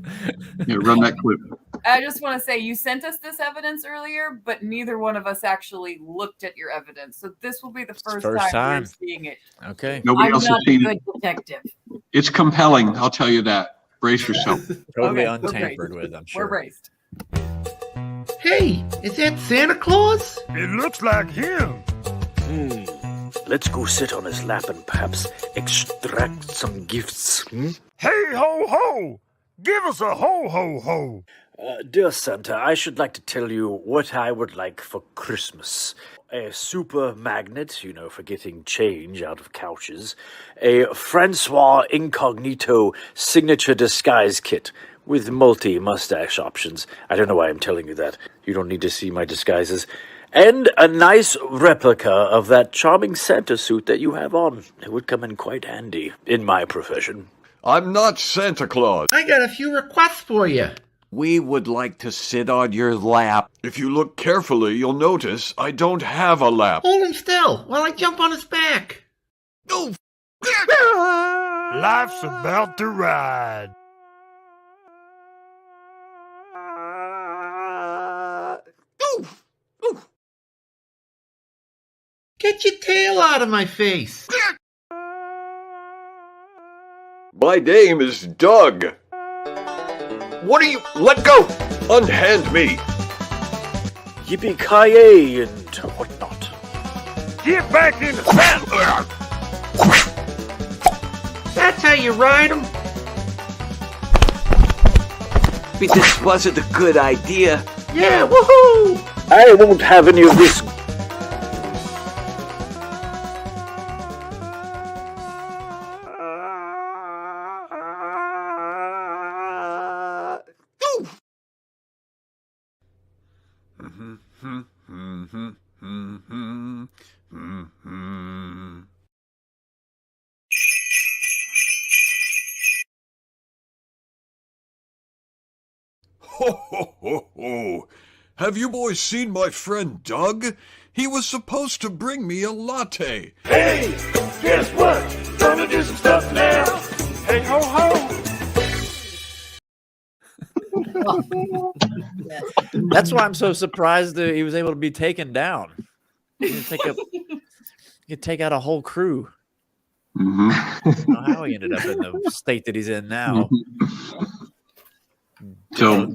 Yeah, run that clip. I just want to say you sent us this evidence earlier, but neither one of us actually looked at your evidence. So this will be the first time we're seeing it. Okay. Nobody I'm else has not a seen good it. detective. It's compelling. I'll tell you that. Brace yourself. Totally Okay, untampered we're with, I'm We're sure. braced. Hey, is that Santa Claus? It looks like him. Let's go sit on his lap and perhaps extract some gifts. Hey, ho, ho! Give us a ho, ho, ho! Dear Santa, I should like to tell you what I would like for Christmas. A super magnet, for getting change out of couches. A Francois Incognito signature disguise kit with multi-mustache options. I don't know why I'm telling you that. You don't need to see my disguises. And a nice replica of that charming Santa suit that you have on. It would come in quite handy in my profession. I'm not Santa Claus. I got a few requests for you. We would like to sit on your lap. If you look carefully, you'll notice I don't have a lap. Hold him still while I jump on his back. Oh! Life's about to ride. Get your tail out of my face. My name is Doug. What are you? Let go! Unhand me! Yippee-ki-yay and whatnot. Get back in the saddle! That's how you ride him. This wasn't a good idea. Yeah, woohoo! I won't have any of this. Ho, ho, ho, ho. Have you boys seen my friend Doug? He was supposed to bring me a latte. Hey, guess what? Gonna do some stuff now. Hey ho ho. That's why I'm so surprised that he was able to be taken down. He could take out a whole crew. Mm-hmm. I don't know how he ended up in the state that he's in now. So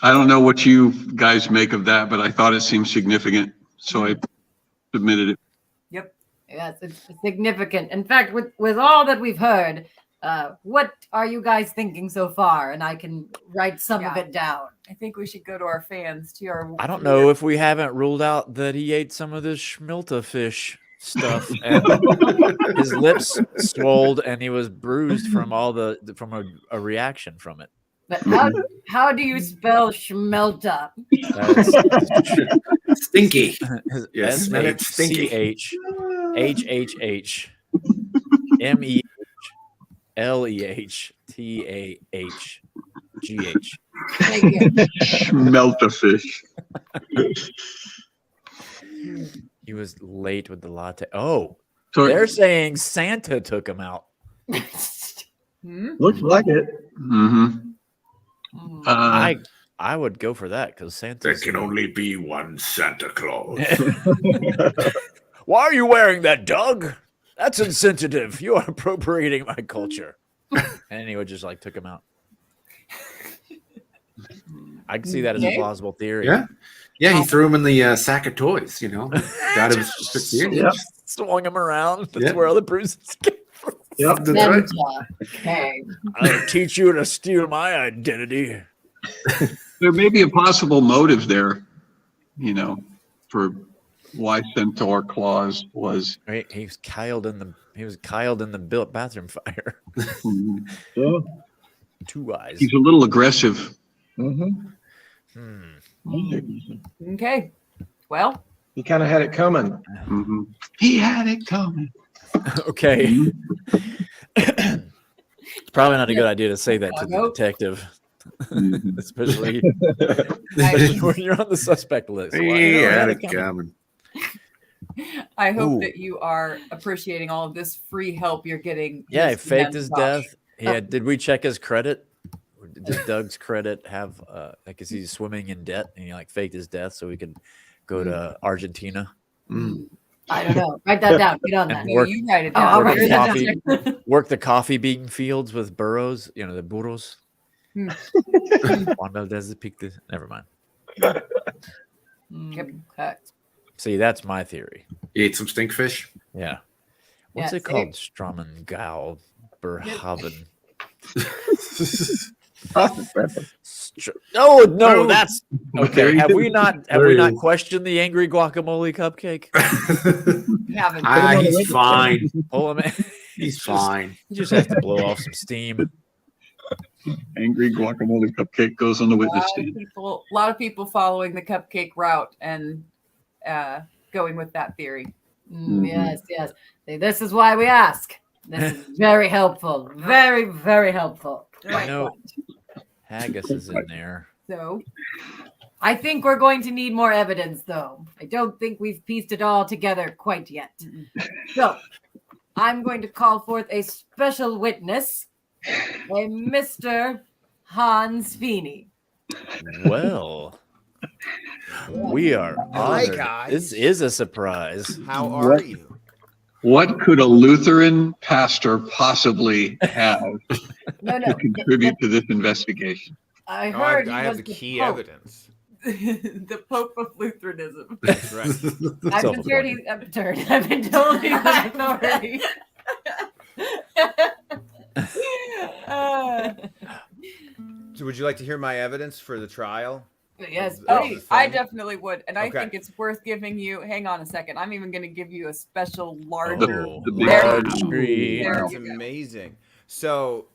I don't know what you guys make of that, but I thought it seemed significant, so I submitted it. Yep. Yes, it's significant. In fact, with all that we've heard, what are you guys thinking so far? And I can write some of it down. I think we should go to our fans, to our. I don't know if we haven't ruled out that he ate some of this schmilta fish stuff and his lips swolled and he was bruised from a reaction from it. But how do you spell schmelta? Stinky. Yes, it's stinky. CHHHMELEHTAHGH. Melt a fish. He was late with the latte. Oh, so they're saying Santa took him out. Looks like it. Mm-hmm. I would go for that because Santa. There can only be one Santa Claus. Why are you wearing that, Doug? That's insensitive. You are appropriating my culture. And he would just took him out. I can see that as a plausible theory. Yeah, he threw him in the sack of toys, Got him swung him around. That's where all the bruises came from. Yep, that's right. Okay. I'll teach you to steal my identity. There may be a possible motive there, for why Centaur Claus was. Right, he was kyled in the built bathroom fire. Yeah. 2 eyes. He's a little aggressive. Okay. Well, he kind of had it coming. Mm-hmm. He had it coming. Okay. It's probably not a good idea to say that to the detective. especially when you're on the suspect list. I hope that you are appreciating all of this free help you're getting. Yeah, he faked his death. Did we check his credit? Does Doug's credit have is he swimming in debt and he faked his death so he could go to Argentina? I don't know. Write that down. Get on that. You write it down. Work the coffee bean fields with burros, the burros. Never mind. Okay. See, that's my theory. You ate some stinkfish? Yeah. What's it called? Stromengau Berhaven. Oh no, that's okay. Have we not questioned the angry guacamole cupcake? He's fine. Pull him in. He's fine. You just have to blow off some steam. Angry guacamole cupcake goes on the witness stand. A lot of people following the cupcake route and going with that theory. Yes. See, this is why we ask. This is very helpful. Very, very helpful. I know haggis is in there. So I think we're going to need more evidence, though. I don't think we've pieced it all together quite yet. So I'm going to call forth a special witness, a Mr. Hans Feeney. Well, we are honored. Hi, guys. This is a surprise. How are you? What could a Lutheran pastor possibly have to contribute to this investigation? I heard I have the key Pope. evidence. The Pope of Lutheranism. That's right. I've been told he's an authority. So would you like to hear my evidence for the trial? Yes, please. I definitely would. And I think it's worth giving you, hang on a second. I'm even going to give you a special larger. That's amazing. So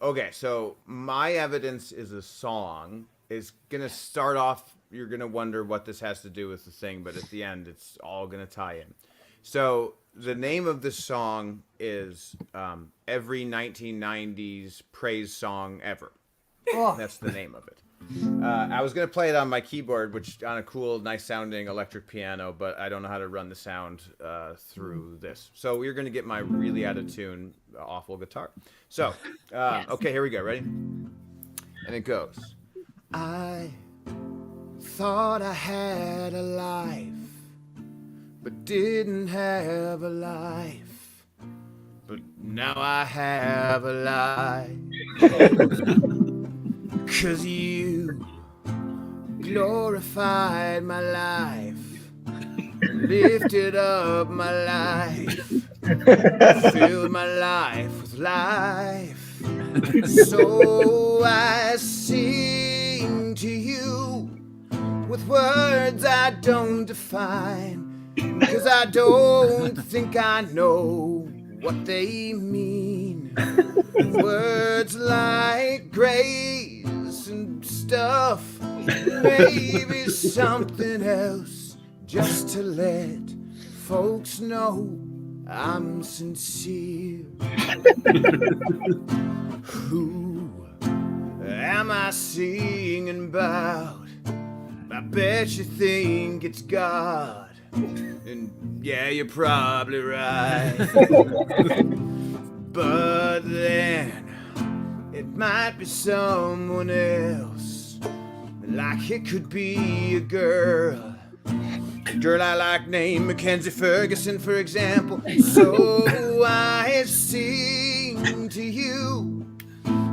my evidence is a song. It's going to start off, you're going to wonder what this has to do with the thing, but at the end, it's all going to tie in. So the name of this song is Every 1990s Praise Song Ever. Oh. That's the name of it. I was gonna play it on my keyboard, which on a cool, nice sounding electric piano, but I don't know how to run the sound through this. So we're gonna get my really out of tune, awful guitar. So, okay, here we go. Ready? And it goes. I thought I had a life, but didn't have a life. But now I have a life. 'Cause you glorified my life, lifted up my life, filled my life with life. So I sing to you with words I don't define, 'cause I don't think I know what they mean. Words like grace and stuff, maybe something else, just to let folks know I'm sincere. Who am I singing about? I bet you think it's God, and yeah, you're probably right. But then it might be someone else, like it could be a girl I like named Mackenzie Ferguson, for example. So I sing to you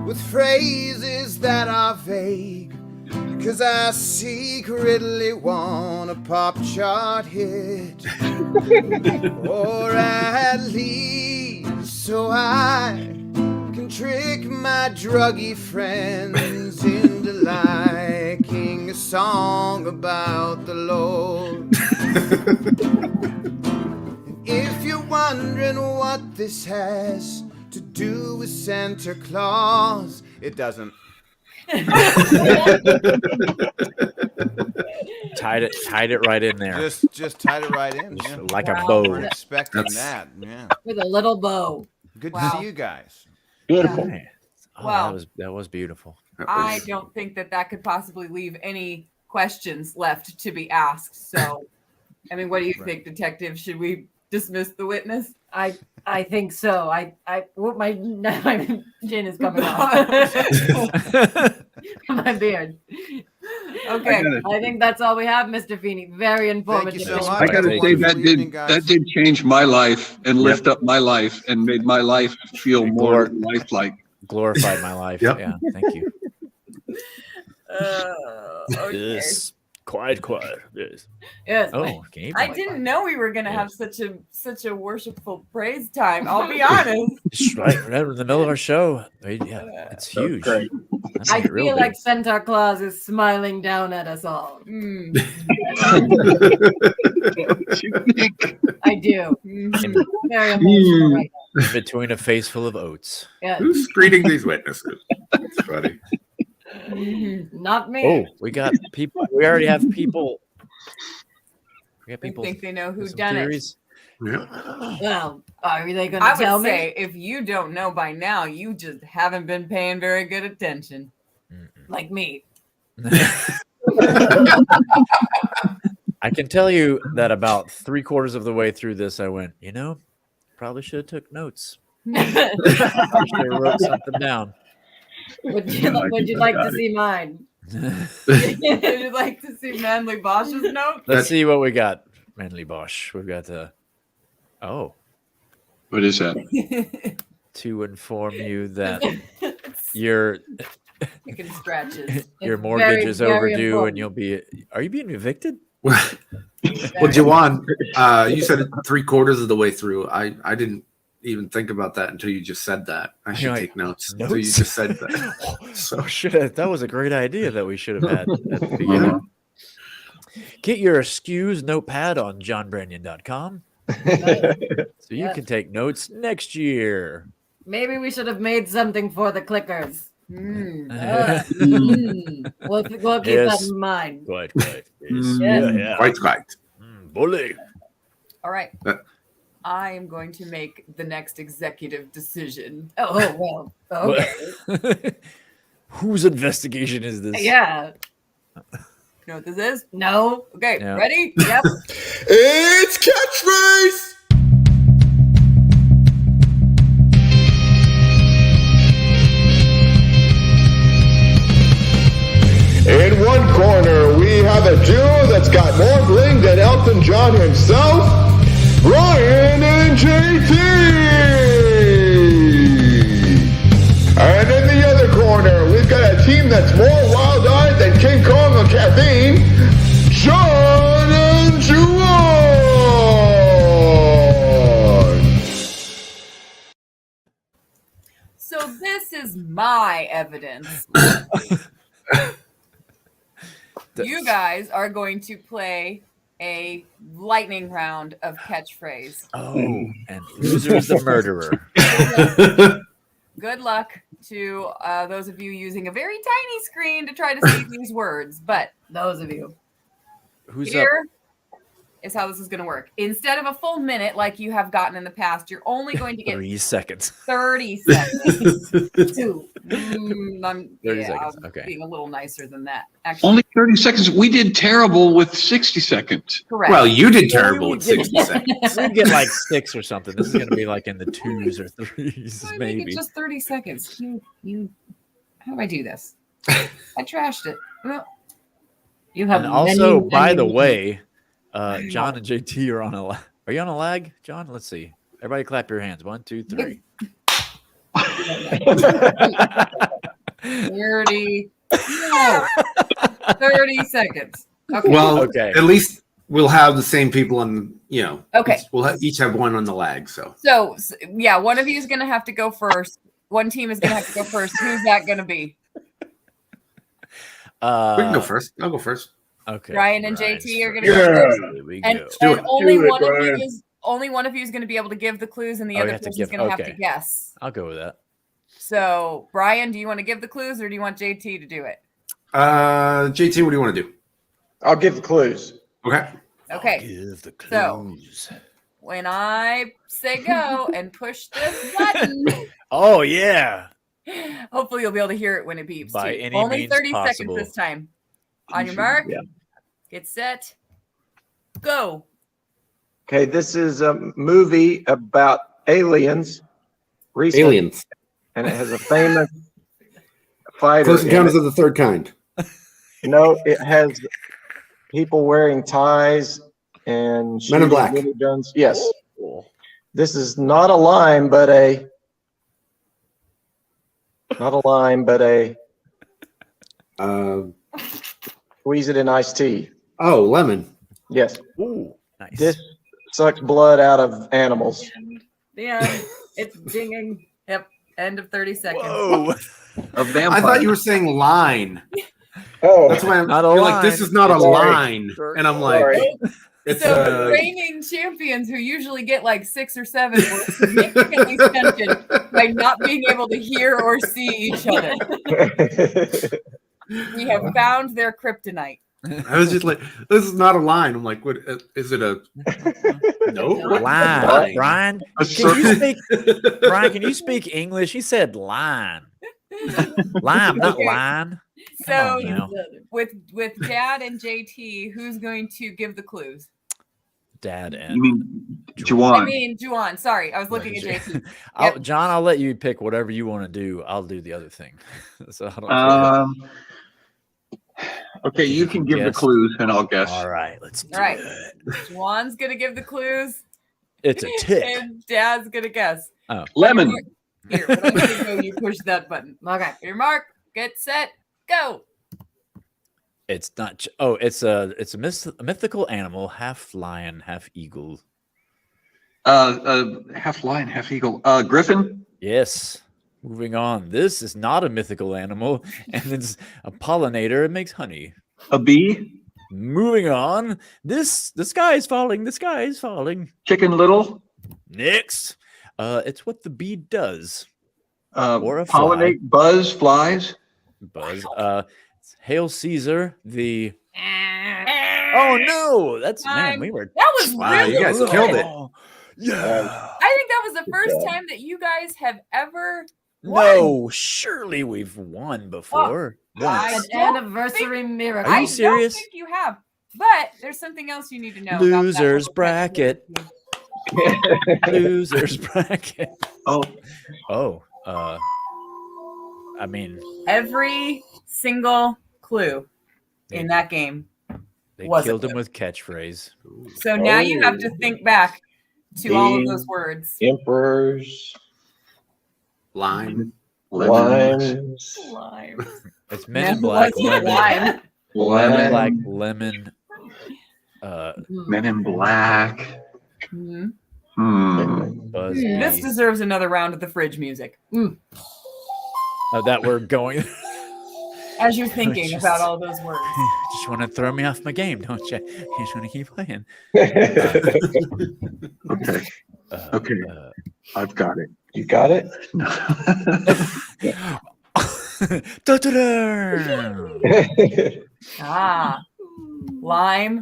with phrases that are vague, 'cause I secretly want a pop chart hit, or at least so I can trick my druggy friends into liking a song about the Lord. And if you're wondering what this has to do with Santa Claus, it doesn't. Tied it right in there. Just tied it right in. Yeah. Like a bow. We're expecting that. Yeah. With a little bow. Good Wow. to see you guys. Beautiful. Right. Oh, Wow. that was beautiful. I don't think that could possibly leave any questions left to be asked. So, I mean, what do you think, Detective? Should we dismiss the witness? I think so. My chin is coming off. My beard. Okay. I think that's all we have, Mr. Feeney. Very informative. so much. I gotta say that did change my life and lift up my life and made my life feel more lifelike. Glorified my life. Yep. Yeah, thank you. Okay. Yes. Quiet. Yes. Yes. Oh, can you I didn't know we were gonna have such a worshipful praise time. I'll be honest. Just right in the middle of our show. Yeah, it's huge. I feel like Santa Claus is smiling down at us all. I do. Very emotional right now. Between a face full of oats. Yes. Who's greeting these witnesses? That's funny. Not me. Oh, we got people. We already have people. We got We people. think they know who with some done theories. Well, are they going I to tell would me? say if you don't know by now, you just haven't been paying very good attention. Like me. I can tell you that about 3/4 of the way through this, I went, probably should have took notes. Probably should have wrote something down. Would you like to see mine? Would you like to see Manly Bosch's note? Let's see what we got, Manly Bosch. We've got oh. What is that? To inform you that your scratches. your It's mortgage very, is very overdue, important. and you'll be. Are you being evicted? Well, Jawan, you said it 3/4 of the way through. I didn't even think about that until you just said that. I should You're like, take notes until you notes? just said that. So that was a great idea that we should have had at the beginning. Get your Scqs notepad on johnbranyan.com so you can take notes next year. Maybe we should have made something for the clickers. We'll keep that in mind. Quite. Yes. Quite. Bully. All right. I am going to make the next executive decision. Oh, well. Okay. Whose investigation is this? Yeah. You know what this is? No. Okay, Yeah. ready? Yep. It's catchphrase. In one corner, we have a duo that's got more bling than Elton John himself, Brian and JT. And in the other corner, we've got a team that's more wild-eyed than King Kong on caffeine, John and Juwan. So this is my evidence. You guys are going to play a lightning round of catchphrase. Oh, and loser is the murderer. Good luck to those of you using a very tiny screen to try to see these words. But those of you. Who's up? here is how this is going to work. Instead of a full minute like you have gotten in the past, you're only going to get 3 seconds. 30 seconds. 2. I'm 30 seconds. I'm Okay. being a little nicer than that. Actually, Only 30 seconds. We did terrible with 60 seconds. correct. Well, you did terrible with 60 seconds. We get like 6 or something. This is going to be like in the 2s or 3s, Why make maybe. it just 30 seconds? How do I do this? I trashed it. Well, You have And also, many, by the many- way, John and JT are on a. Are you on a lag, John? Let's see. Everybody, clap your hands. 1, 2, 3. 30. No. 30 seconds. Okay. Well, Okay. at least we'll have the same people on, Okay. We'll each have one on the lag. So So, yeah, one of you is going to have to go first. One team is going to have to go first. Who's that going to be? we can go first. I'll go first. Okay. Ryan and JT are going to Yeah. go first. Here we And, go. do and it. only Do it, one of you Ryan. is going to be able to give the clues, and the Oh, you other have to person's give- going to have to okay. guess. I'll go with that. So, Brian, do you want to give the clues, or do you want JT to do it? JT, what do you want to do? I'll give the clues. Okay. Okay. Give the So- clues. When I say go and push this button, Oh, yeah. hopefully you'll be able to hear it when it beeps. By too. any Only means 30 possible. seconds this time. On your mark, get set, go. Okay, this is a movie about aliens. Recent, Aliens. and it has a famous fighter. Close in Encounters it. of the Third Kind. No, it has people wearing ties and Men in shooting Black. mini guns. Yes. This is not a lime, but a squeeze it in iced tea. Oh, lemon. Yes. Ooh, nice. This sucks blood out of animals. The end. It's dinging. Yep. End of 30 seconds. Whoa. A vampire. I thought you were saying line. Oh, That's why I'm Not a you're like, this line. is not a Sorry. line. And I'm like, Sorry. it's So the reigning champions who usually get like 6 or 7 were significantly stunted by not being able to hear or see each other. We have found their kryptonite. I was just like, this is not a line. I'm like, what is it a no? Line. Brian, A can you circle? speak? Brian, can you speak English? He said line. Lime, not Okay. line. So on now. with Dad and JT, who's going to give the clues? Dad You and mean I Juwan? mean, Juwan. Sorry, I was looking at JT. John, I'll let you pick whatever you want to do. I'll do the other thing. So I don't Okay, you can give the Yes. clues and I'll guess. All right, let's do All right. it. Juwan's gonna give the clues, It's a tick. and Dad's gonna guess. Oh, Lemon. Here, when I'm gonna go, you push that button. Okay, your mark, get set, go. it's not. Oh, it's a mythical animal, half lion, half eagle. Half lion, half eagle. Griffin. Yes. Moving on. This is not a mythical animal, and it's a pollinator. It makes honey. A bee. Moving on. The sky is falling. The sky is falling. Chicken Little. Next. It's what the bee does. Or a Pollinate. Buzz. Flies. Buzz. It's Hail Caesar. The. Oh no! That's man. We were. That was Wow, really you guys good. killed it. Yeah. I think that was the first time that you guys have ever No, surely we've won before. I Once. don't Anniversary think- miracle. Are you I serious? don't think you have. But there's something else you need to know. Losers about that little bracket. Losers bracket. Oh. I mean, Every single clue in that game they was killed him with catchlife. So now you have to think back to all of those words. Emperors. Lime. Limes. Lime. It's Men in Black, wasn't Lemon. lime. Men in Black, Lemon. Men in Black. Mhm. Busby. This deserves another round of the fridge music. That we're going. As you're thinking Just- about all those words. Just want to throw me off my game, don't you? You just want to keep playing. Okay. I've got it. You got it?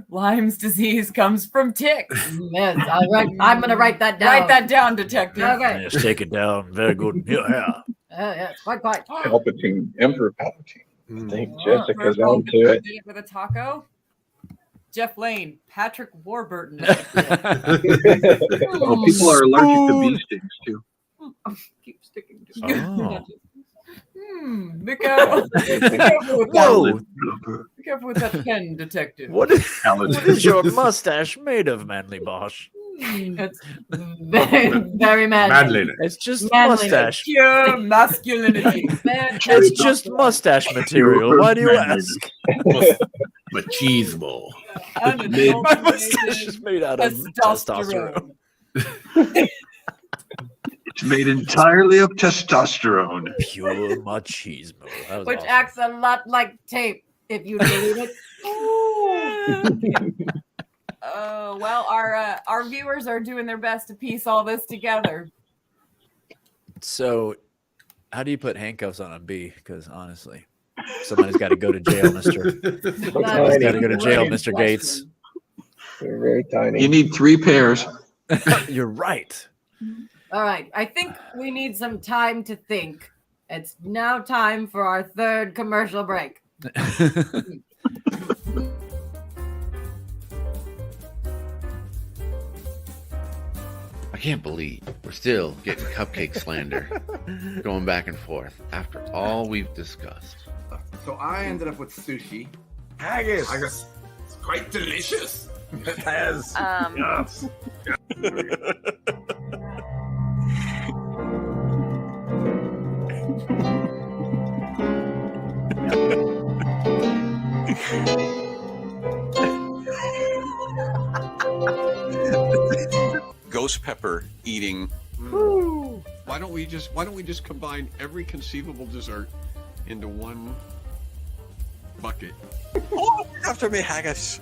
Lyme's disease comes from ticks. Yes, I'm going to write that down. Write that down, detective. Okay. Just take it down. Very good. Yeah. Yeah, quite. Palpatine. Emperor Palpatine. I think Jessica's Purple on to it. Did it with a taco. Jeff Lane, Patrick Warburton. Oh, people are allergic to bee stings too. Keep sticking to Oh. Be careful. Be careful with Whoa. that. Be careful with that pen, detective. What is your mustache made of, Manly Bosch? It's very manly. It's just Manliness. mustache. pure masculinity. It's just mustache material. Why do you ask? Machismo. My mustache is made out of testosterone. It's made entirely of testosterone. Pure machismo. That was Which awesome. acts a lot like tape, if you believe it. Well, our viewers are doing their best to piece all this together. So, how do you put handcuffs on a bee? Because honestly, somebody's got to go to jail, Mister. Somebody's got to go to jail, Mr. Gates. They're very tiny. You need 3 pairs. You're right. All right, I think we need some time to think. It's now time for our third commercial break. I can't believe we're still getting cupcake slander going back and forth after all we've discussed. So I ended up with sushi. Haggis. It's quite delicious. It has. Yes. Ghost pepper eating. Why don't we just combine every conceivable dessert into one bucket? Oh, after me haggis.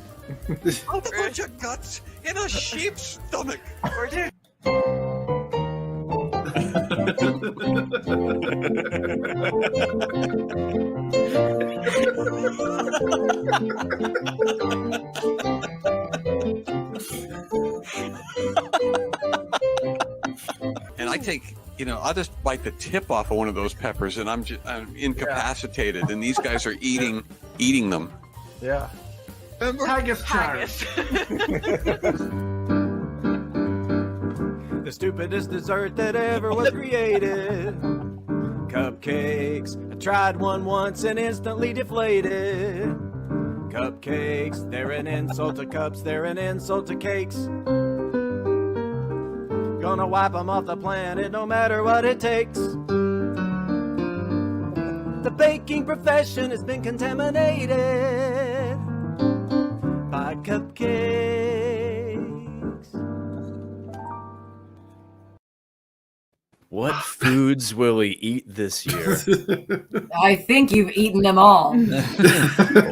Oh, there's your guts in a sheep's stomach. And I take, I'll just bite the tip off of one of those peppers, and I'm incapacitated, and these guys are eating them. Yeah. Haggis time. The stupidest dessert that ever was created. Cupcakes. I tried one once and instantly deflated. Cupcakes, they're an insult to cups, they're an insult to cakes. Gonna wipe them off the planet no matter what it takes. The baking profession has been contaminated by cupcakes. What foods will we eat this year? I think you've eaten them all.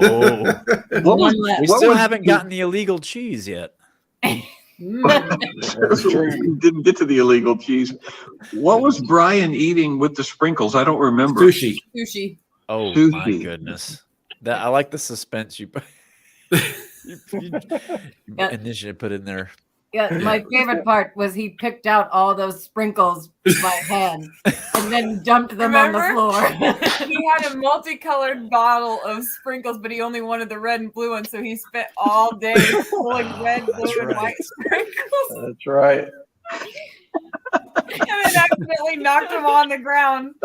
Oh, One left. we still haven't gotten the illegal cheese yet. That's true. You didn't get to the illegal cheese. What was Brian eating with the sprinkles? I don't remember. Sushi. Sushi. Oh my Sushi. goodness! That I like the suspense you initially put in there. Yeah, my favorite part was he picked out all those sprinkles by hand and then dumped them on the floor. He had a multicolored bottle of sprinkles, but he only wanted the red and blue one, so he spent all day pulling red, blue, and white sprinkles, That's right. and then accidentally knocked them on the ground.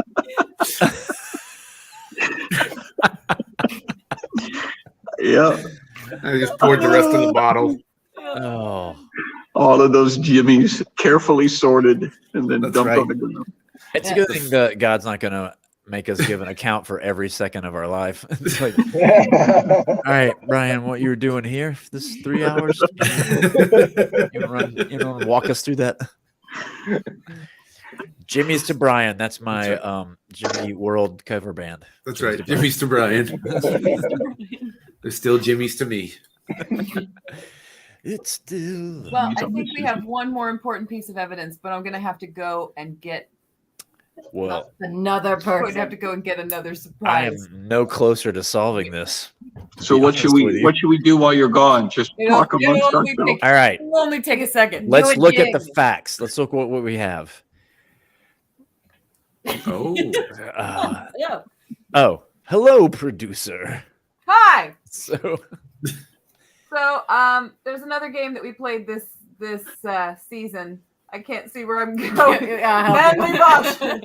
Yeah. I just poured the rest of the bottle. Oh, All of those jimmies carefully sorted and then dumped right. on the ground. it's a good thing that God's not going to make us give an account for every second of our life. It's like, all right, Brian, what you were doing here this 3 hours? You know, walk us through that. Jimmy's to Brian. That's my Jimmy World cover band. That's right. Jimmy's to Brian. They're still Jimmy's to me. It's still. Well, I think we have one more important piece of evidence, but I'm going to have to go and get Well, another I'm going to person. have to go and get another I surprise. am no closer to solving this. So what should we do while you're gone? Just talk amongst ourselves. All right. It'll only take a second. Let's Do a look at the jig. facts. Let's look what we have. Oh. Yeah. Oh, hello, producer. Hi. So There's another game that we played this season. I can't see where I'm going. Manly Boston.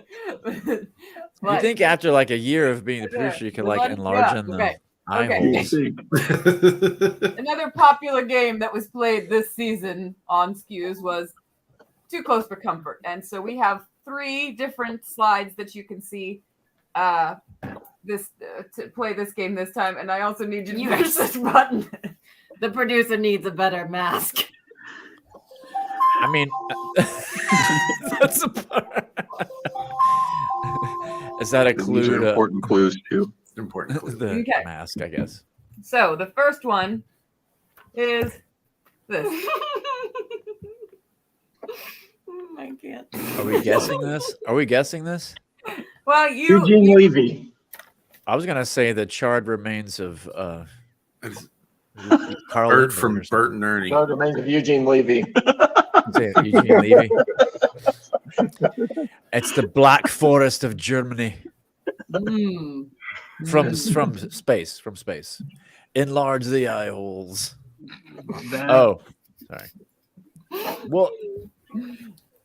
you think after like a year of being the producer, you could like enlarge in the eye holes? Another popular game that was played this season on Scqs was Too Close for Comfort. And so we have 3 different slides that you can see to play this game this time. And I also need you to push this button. The producer needs a better mask. I mean, that's a part. Is that a clue? These are to important clues too. Important clues. the Okay. mask, I guess. So the first one is this. I can't. Are we guessing this? Are we guessing this? Well, you Levy. I was gonna say the charred remains of Carl Bert Lindbergh from or something. Bert and Ernie. No, remains of Eugene Levy. Say it, Eugene Levy. It's the Black Forest of Germany. From space. Enlarge the eye holes. Oh, sorry. Well,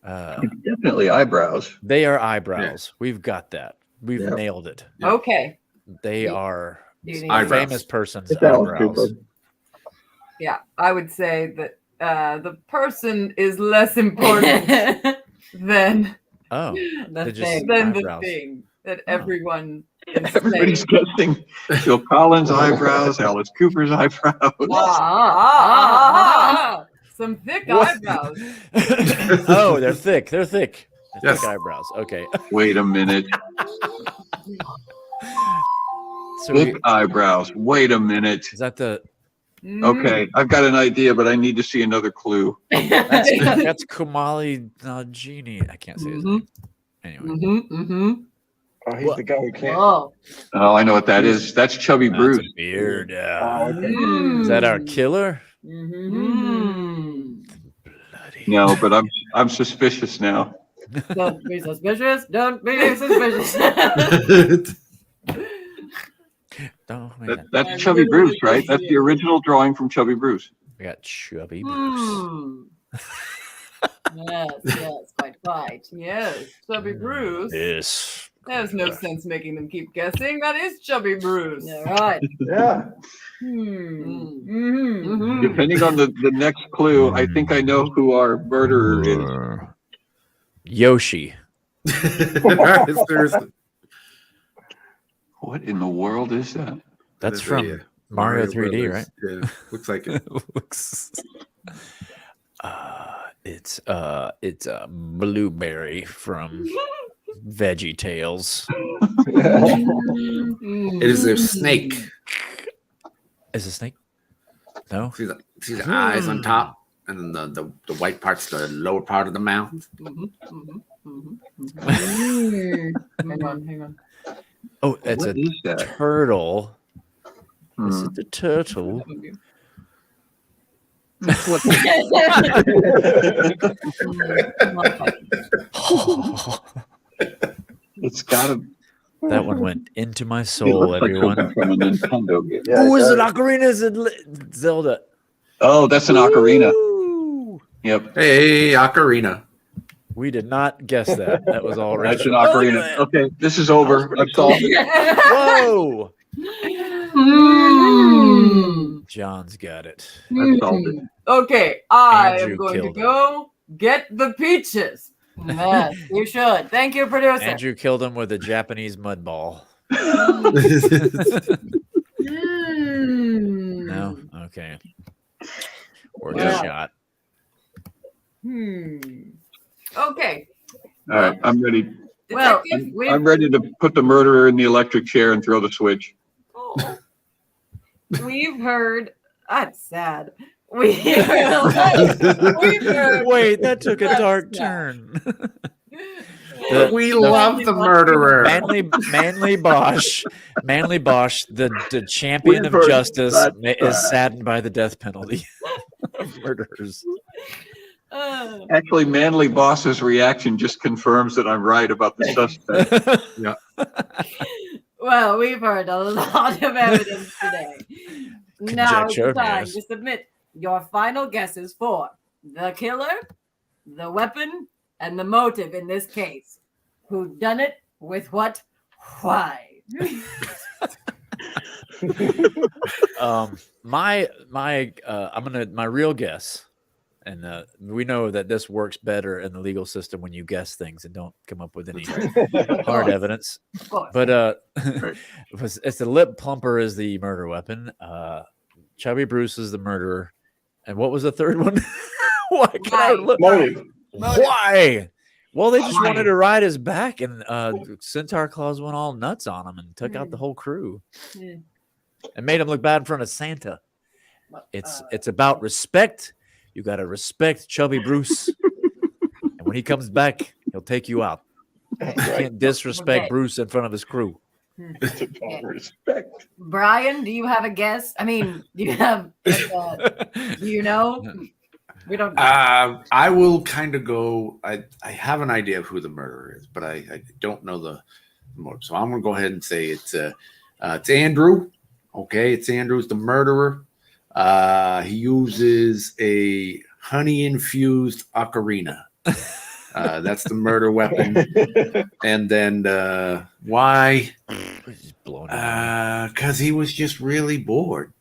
Definitely eyebrows. they are eyebrows. We've got that. We've nailed it. Okay. They are Do you a need Eyebrows. famous person's It's Alice eyebrows. Cooper. Yeah, I would say that the person is less important than Oh, the they're just thing. the eyebrows. thing that everyone is Everybody's saying. guessing Phil Collins' eyebrows, Alice Cooper's eyebrows. Some thick What? eyebrows. Oh, they're thick. They're thick. They're Yes. thick eyebrows. Okay. Wait a minute. So Thick eyebrows. Wait a minute. is that the Okay, I've got an idea, but I need to see another clue. that's Kumali Najini. I can't say his name. Anyway. Oh, he's the guy who can't. Oh. Oh, I know what that is. That's Chubby That's Bruce. a beard. Oh, okay. Is that our killer? Mm. No, but I'm suspicious now. Don't be suspicious. Don't be suspicious. Oh, man. That's Chubby Bruce, right? That's the original drawing from Chubby Bruce. We got Chubby Bruce. Hmm. Yes, quite. Yes, Chubby Bruce. This. There's no sense making them keep guessing. That is Chubby Bruce. Yeah, right. Yeah. Depending on the next clue, I think I know who our murderer is. Yoshi. Seriously. What in the world is that? That's That's from Mario 3D, Brothers. right? Yeah, looks like it. Looks. It's a blueberry from Veggie Tales. It is a snake. Is it a snake? No. See the eyes on top, and then the white part's the lower part of the mouth. Hang on. Oh, it's What a is that? turtle. Is Hmm. it the turtle? It's got to. That one went into my It soul, looks like everyone. something from a Nintendo game. Oh, is it Ocarina? Is it Zelda? Oh, that's an ocarina. Yep. Hey, Ocarina. We did not guess that. That was all right. That's an ocarina. Okay, this is over. I've solved it. Whoa! Mm. John's got it. I've solved it. Okay, I Andrew am going to killed it. go get the peaches. Yes, you should. Thank you, producer. Andrew killed him with a Japanese mud ball. Mm. No? Okay. Worth Yeah. a shot. Okay. All right, I'm ready. Well, I'm ready to put the murderer in the electric chair and throw the switch. We've heard. That's sad. We've heard. Wait, that took a dark turn. We love the murderer. Manly Bosch, the champion We've of heard justice, that. is saddened by the death penalty of murderers. Actually, Manly Boss's reaction just confirms that I'm right about the suspect. Yeah. Well, we've heard a lot of evidence today. Now it's Conjecture, time yes. to submit your final guesses for the killer, the weapon, and the motive in this case. Who done it? With what? Why? My real guess, and we know that this works better in the legal system when you guess things and don't come up with any hard evidence. Of course. But it's the lip plumper is the murder weapon. Chubby Bruce is the murderer. And what was the third one? Why can I look? Motive. Why? Well, they just wanted to ride his back, and Centaur Claus went all nuts on him and took out the whole crew and made him look bad in front of Santa. It's about respect. You got to respect Chubby Bruce, and when he comes back, he'll take you out. You can't disrespect Bruce in front of his crew. It's about respect. Brian, do you have a guess? I mean, do you have? Do you know? We don't. I will kind of go. I have an idea of who the murderer is, but I don't know the motive. So I'm going to go ahead and say it's Andrew. Okay, it's Andrew's the murderer. He uses a honey-infused ocarina. That's the murder weapon. And then why? Because he was just really bored.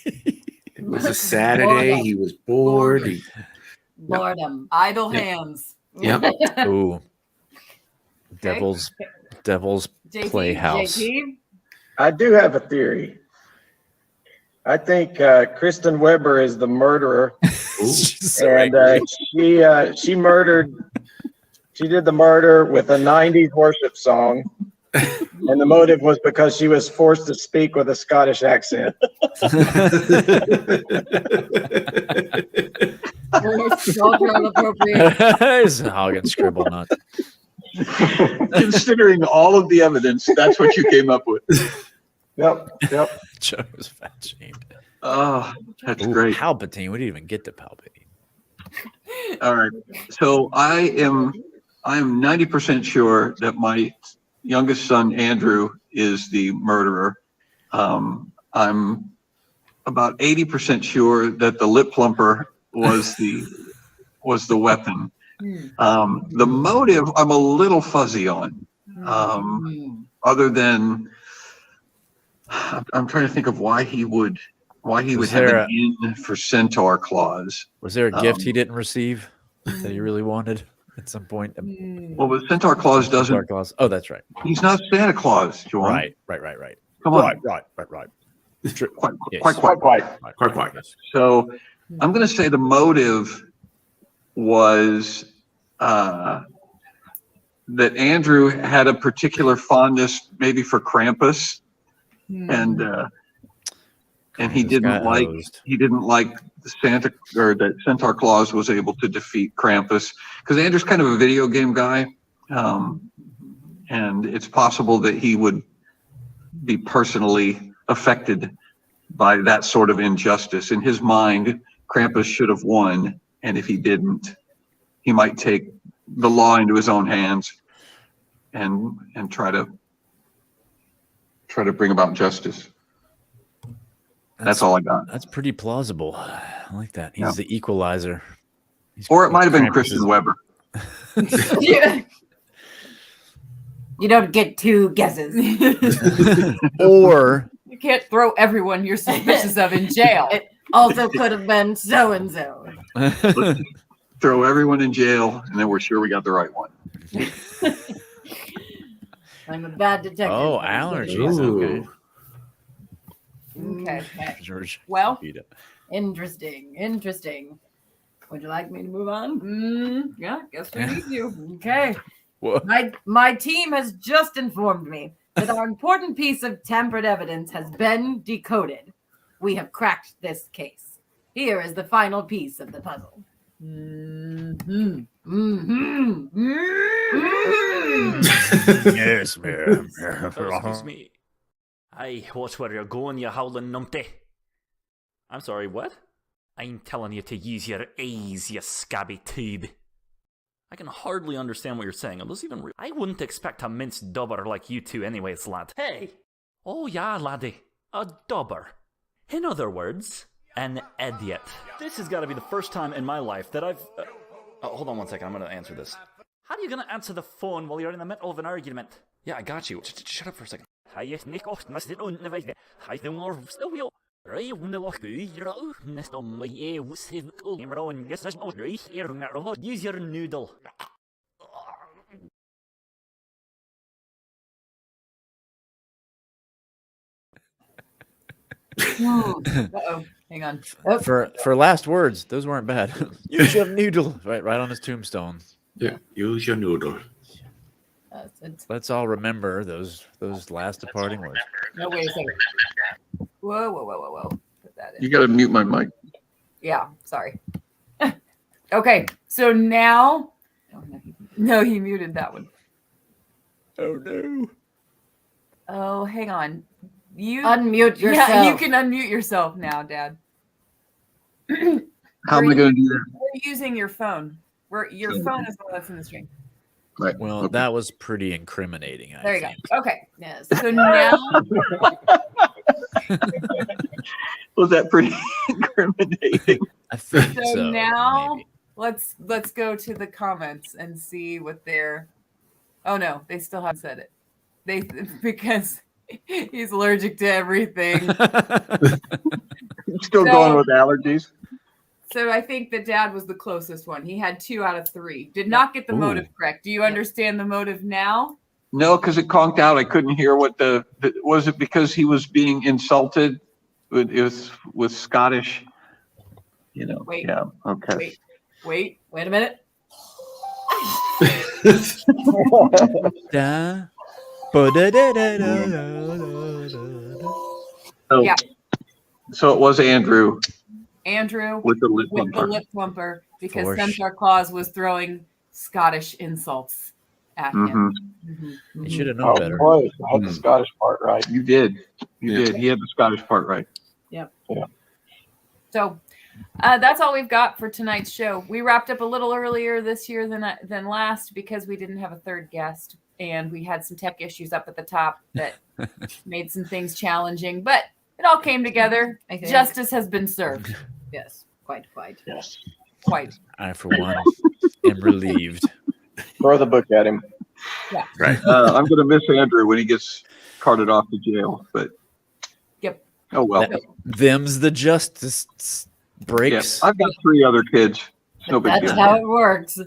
It was a Saturday. He was bored. Boredom. Idle hands. Yep. Ooh. Devil's JT, Playhouse. JT? I do have a theory. I think Kristen Weber is the murderer, and she murdered. She did the murder with a '90s worship song, and the motive was because she was forced to speak with a Scottish accent. Cultural appropriation. It's a hog and scribble nut. Considering all of the evidence, that's what you came up with. Yep. Joe was fat shamed. Oh, that's great. Palpatine. We didn't even get to Palpatine. All right. So I am 90% sure that my youngest son, Andrew, is the murderer. I'm about 80% sure that the lip plumper was the weapon. The motive I'm a little fuzzy on. Other than I'm trying to think of why he would have an in for Centaur Claus. Was there a gift he didn't receive that he really wanted at some point? Well, but Centaur Claus doesn't. Santa Claus. Oh, that's right. He's not Santa Claus, John. Right. Come on. Right. Quite. So I'm going to say the motive was that Andrew had a particular fondness maybe for Krampus, and he didn't like the Santa, or that Centaur Claus was able to defeat Krampus, because Andrew's kind of a video game guy, and it's possible that he would be personally affected by that sort of injustice. In his mind, Krampus should have won, and if he didn't, he might take the law into his own hands and try to bring about justice. That's all I got. That's pretty plausible. I like that. He's the equalizer. Or it might have been Krampus Christian is- Weber. Yeah. You don't get two guesses. Or You can't throw everyone you're suspicious of in jail. It also could have been so and so. Throw everyone in jail, and then we're sure we got the right one. I'm a bad detective. Oh, allergies. Okay. Okay. George. Well, Interesting. Would you like me to move on? Yeah, guess we need you. Okay. Whoa. My team has just informed me that our important piece of tampered evidence has been decoded. We have cracked this case. Here is the final piece of the puzzle. Yes, ma'am. Excuse me. I watch where you're going, you howling numpty. I'm sorry, what? I'm telling you to use your eyes, you scabby tube. I can hardly understand what you're saying. I wouldn't expect a minced dobber like you two anyways, lad. Hey! Oh yeah, laddie. A dobber. In other words, an idiot. This has got to be the first time in my life that I've... hold on one second, I'm going to answer this. How are you going to answer the phone while you're in the middle of an argument? Yeah, I got you. Shut up for a second. Use your noodle. Uh-oh. Hang on. For last words, those weren't bad. Use your noodle. Right on his tombstone. Yeah, use your noodle. Let's all remember those last departing words. No, wait a second. Whoa. Put that in. You got to mute my mic. Yeah, sorry. Okay, so now... No, he muted that one. Oh, no. Oh, hang on. You Unmute Yeah, yourself. you can unmute yourself now, Dad. How am I going to do that? We're using your phone. Your phone is the one that's in the stream. Right. Well, that was pretty incriminating. There you think. go. Okay. Yes. So now... Was that pretty incriminating? I think So now let's go to the comments and see what they're... Oh, no, they still haven't said it. Because he's allergic to everything. Still going with allergies. So I think that Dad was the closest one. He had 2 out of 3. Did not get the motive correct. Do you understand the motive now? No, because it conked out. I couldn't hear what was it because he was being insulted with Scottish, Wait. Yeah. Okay. Wait a minute. Yeah. So it was Andrew. Andrew With the lip thumper, because For Centaur Claus was throwing Scottish insults at him. You should have known better. Boy, I had the Scottish part right. You did. You did. He had the Scottish part right. Yep. Yeah. So that's all we've got for tonight's show. We wrapped up a little earlier this year than last because we didn't have a third guest, and we had some tech issues up at the top that made some things challenging. But it all came together. I think. Justice has been served. Yes, quite. Yes. Quite. I, for one, am relieved. Throw the book at him. Yeah. Right. I'm going to miss Andrew when he gets carted off to jail, but. Yep. Oh well. Them's the justice breaks. Yeah, I've got 3 other kids. It's no big That's deal. how it works.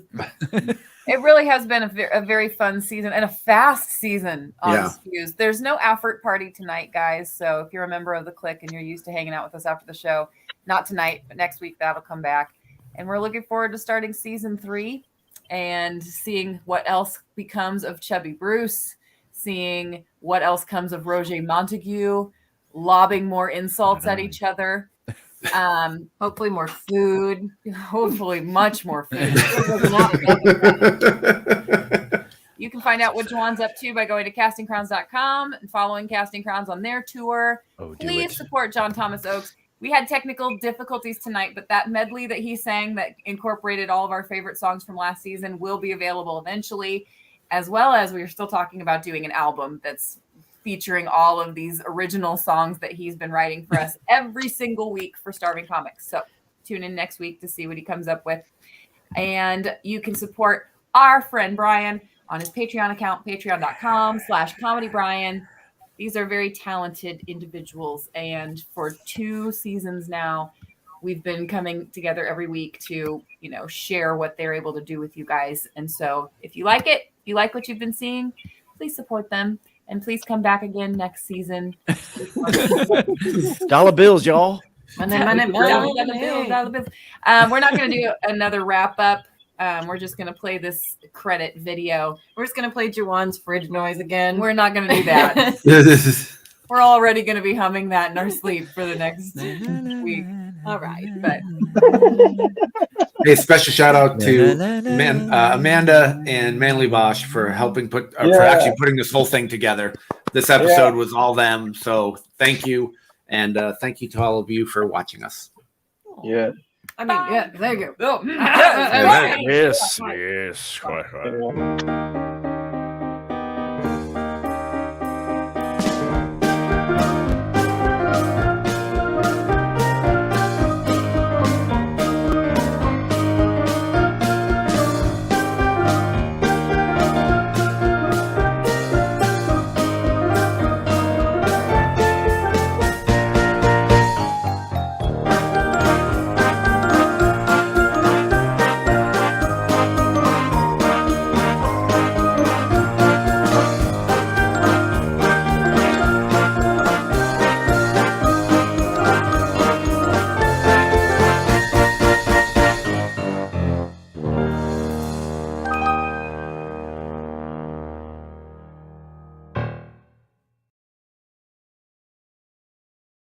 It really has been a very fun season and a fast season on Yeah. Scqs. There's no effort party tonight, guys. So if you're a member of the clique and you're used to hanging out with us after the show, not tonight, but next week that'll come back. And we're looking forward to starting season 3 and seeing what else becomes of Chubby Bruce, seeing what else comes of Roger Montague, lobbing more insults at each other. Hopefully more food. Hopefully much more food. You can find out what Juwan's up to by going to castingcrowns.com and following Casting Crowns on their tour. Please support John Thomas Oakes. We had technical difficulties tonight, but that medley that he sang that incorporated all of our favorite songs from last season will be available eventually, as well as we are still talking about doing an album that's featuring all of these original songs that he's been writing for us every single week for Starving Comics. So tune in next week to see what he comes up with. And you can support our friend Brian on his Patreon account, patreon.com/comedybrian. These are very talented individuals. And for 2 seasons now, we've been coming together every week to, share what they're able to do with you guys. And so if you like it, if you like what you've been seeing, please support them. And please come back again next season. Dollar bills, y'all. Dollar bills. We're not going to do another wrap up. We're just going to play this credit video. We're just going to play Juwan's fridge noise again. We're not going to do that. We're already going to be humming that in our sleep for the next week. All right. But Hey, special shout out to Amanda and Manly Bosch for helping for actually putting this whole thing together. This episode was all them. So thank you. And thank you to all of you for watching us. Yeah. I mean, yeah, there you go. Yes, quite right.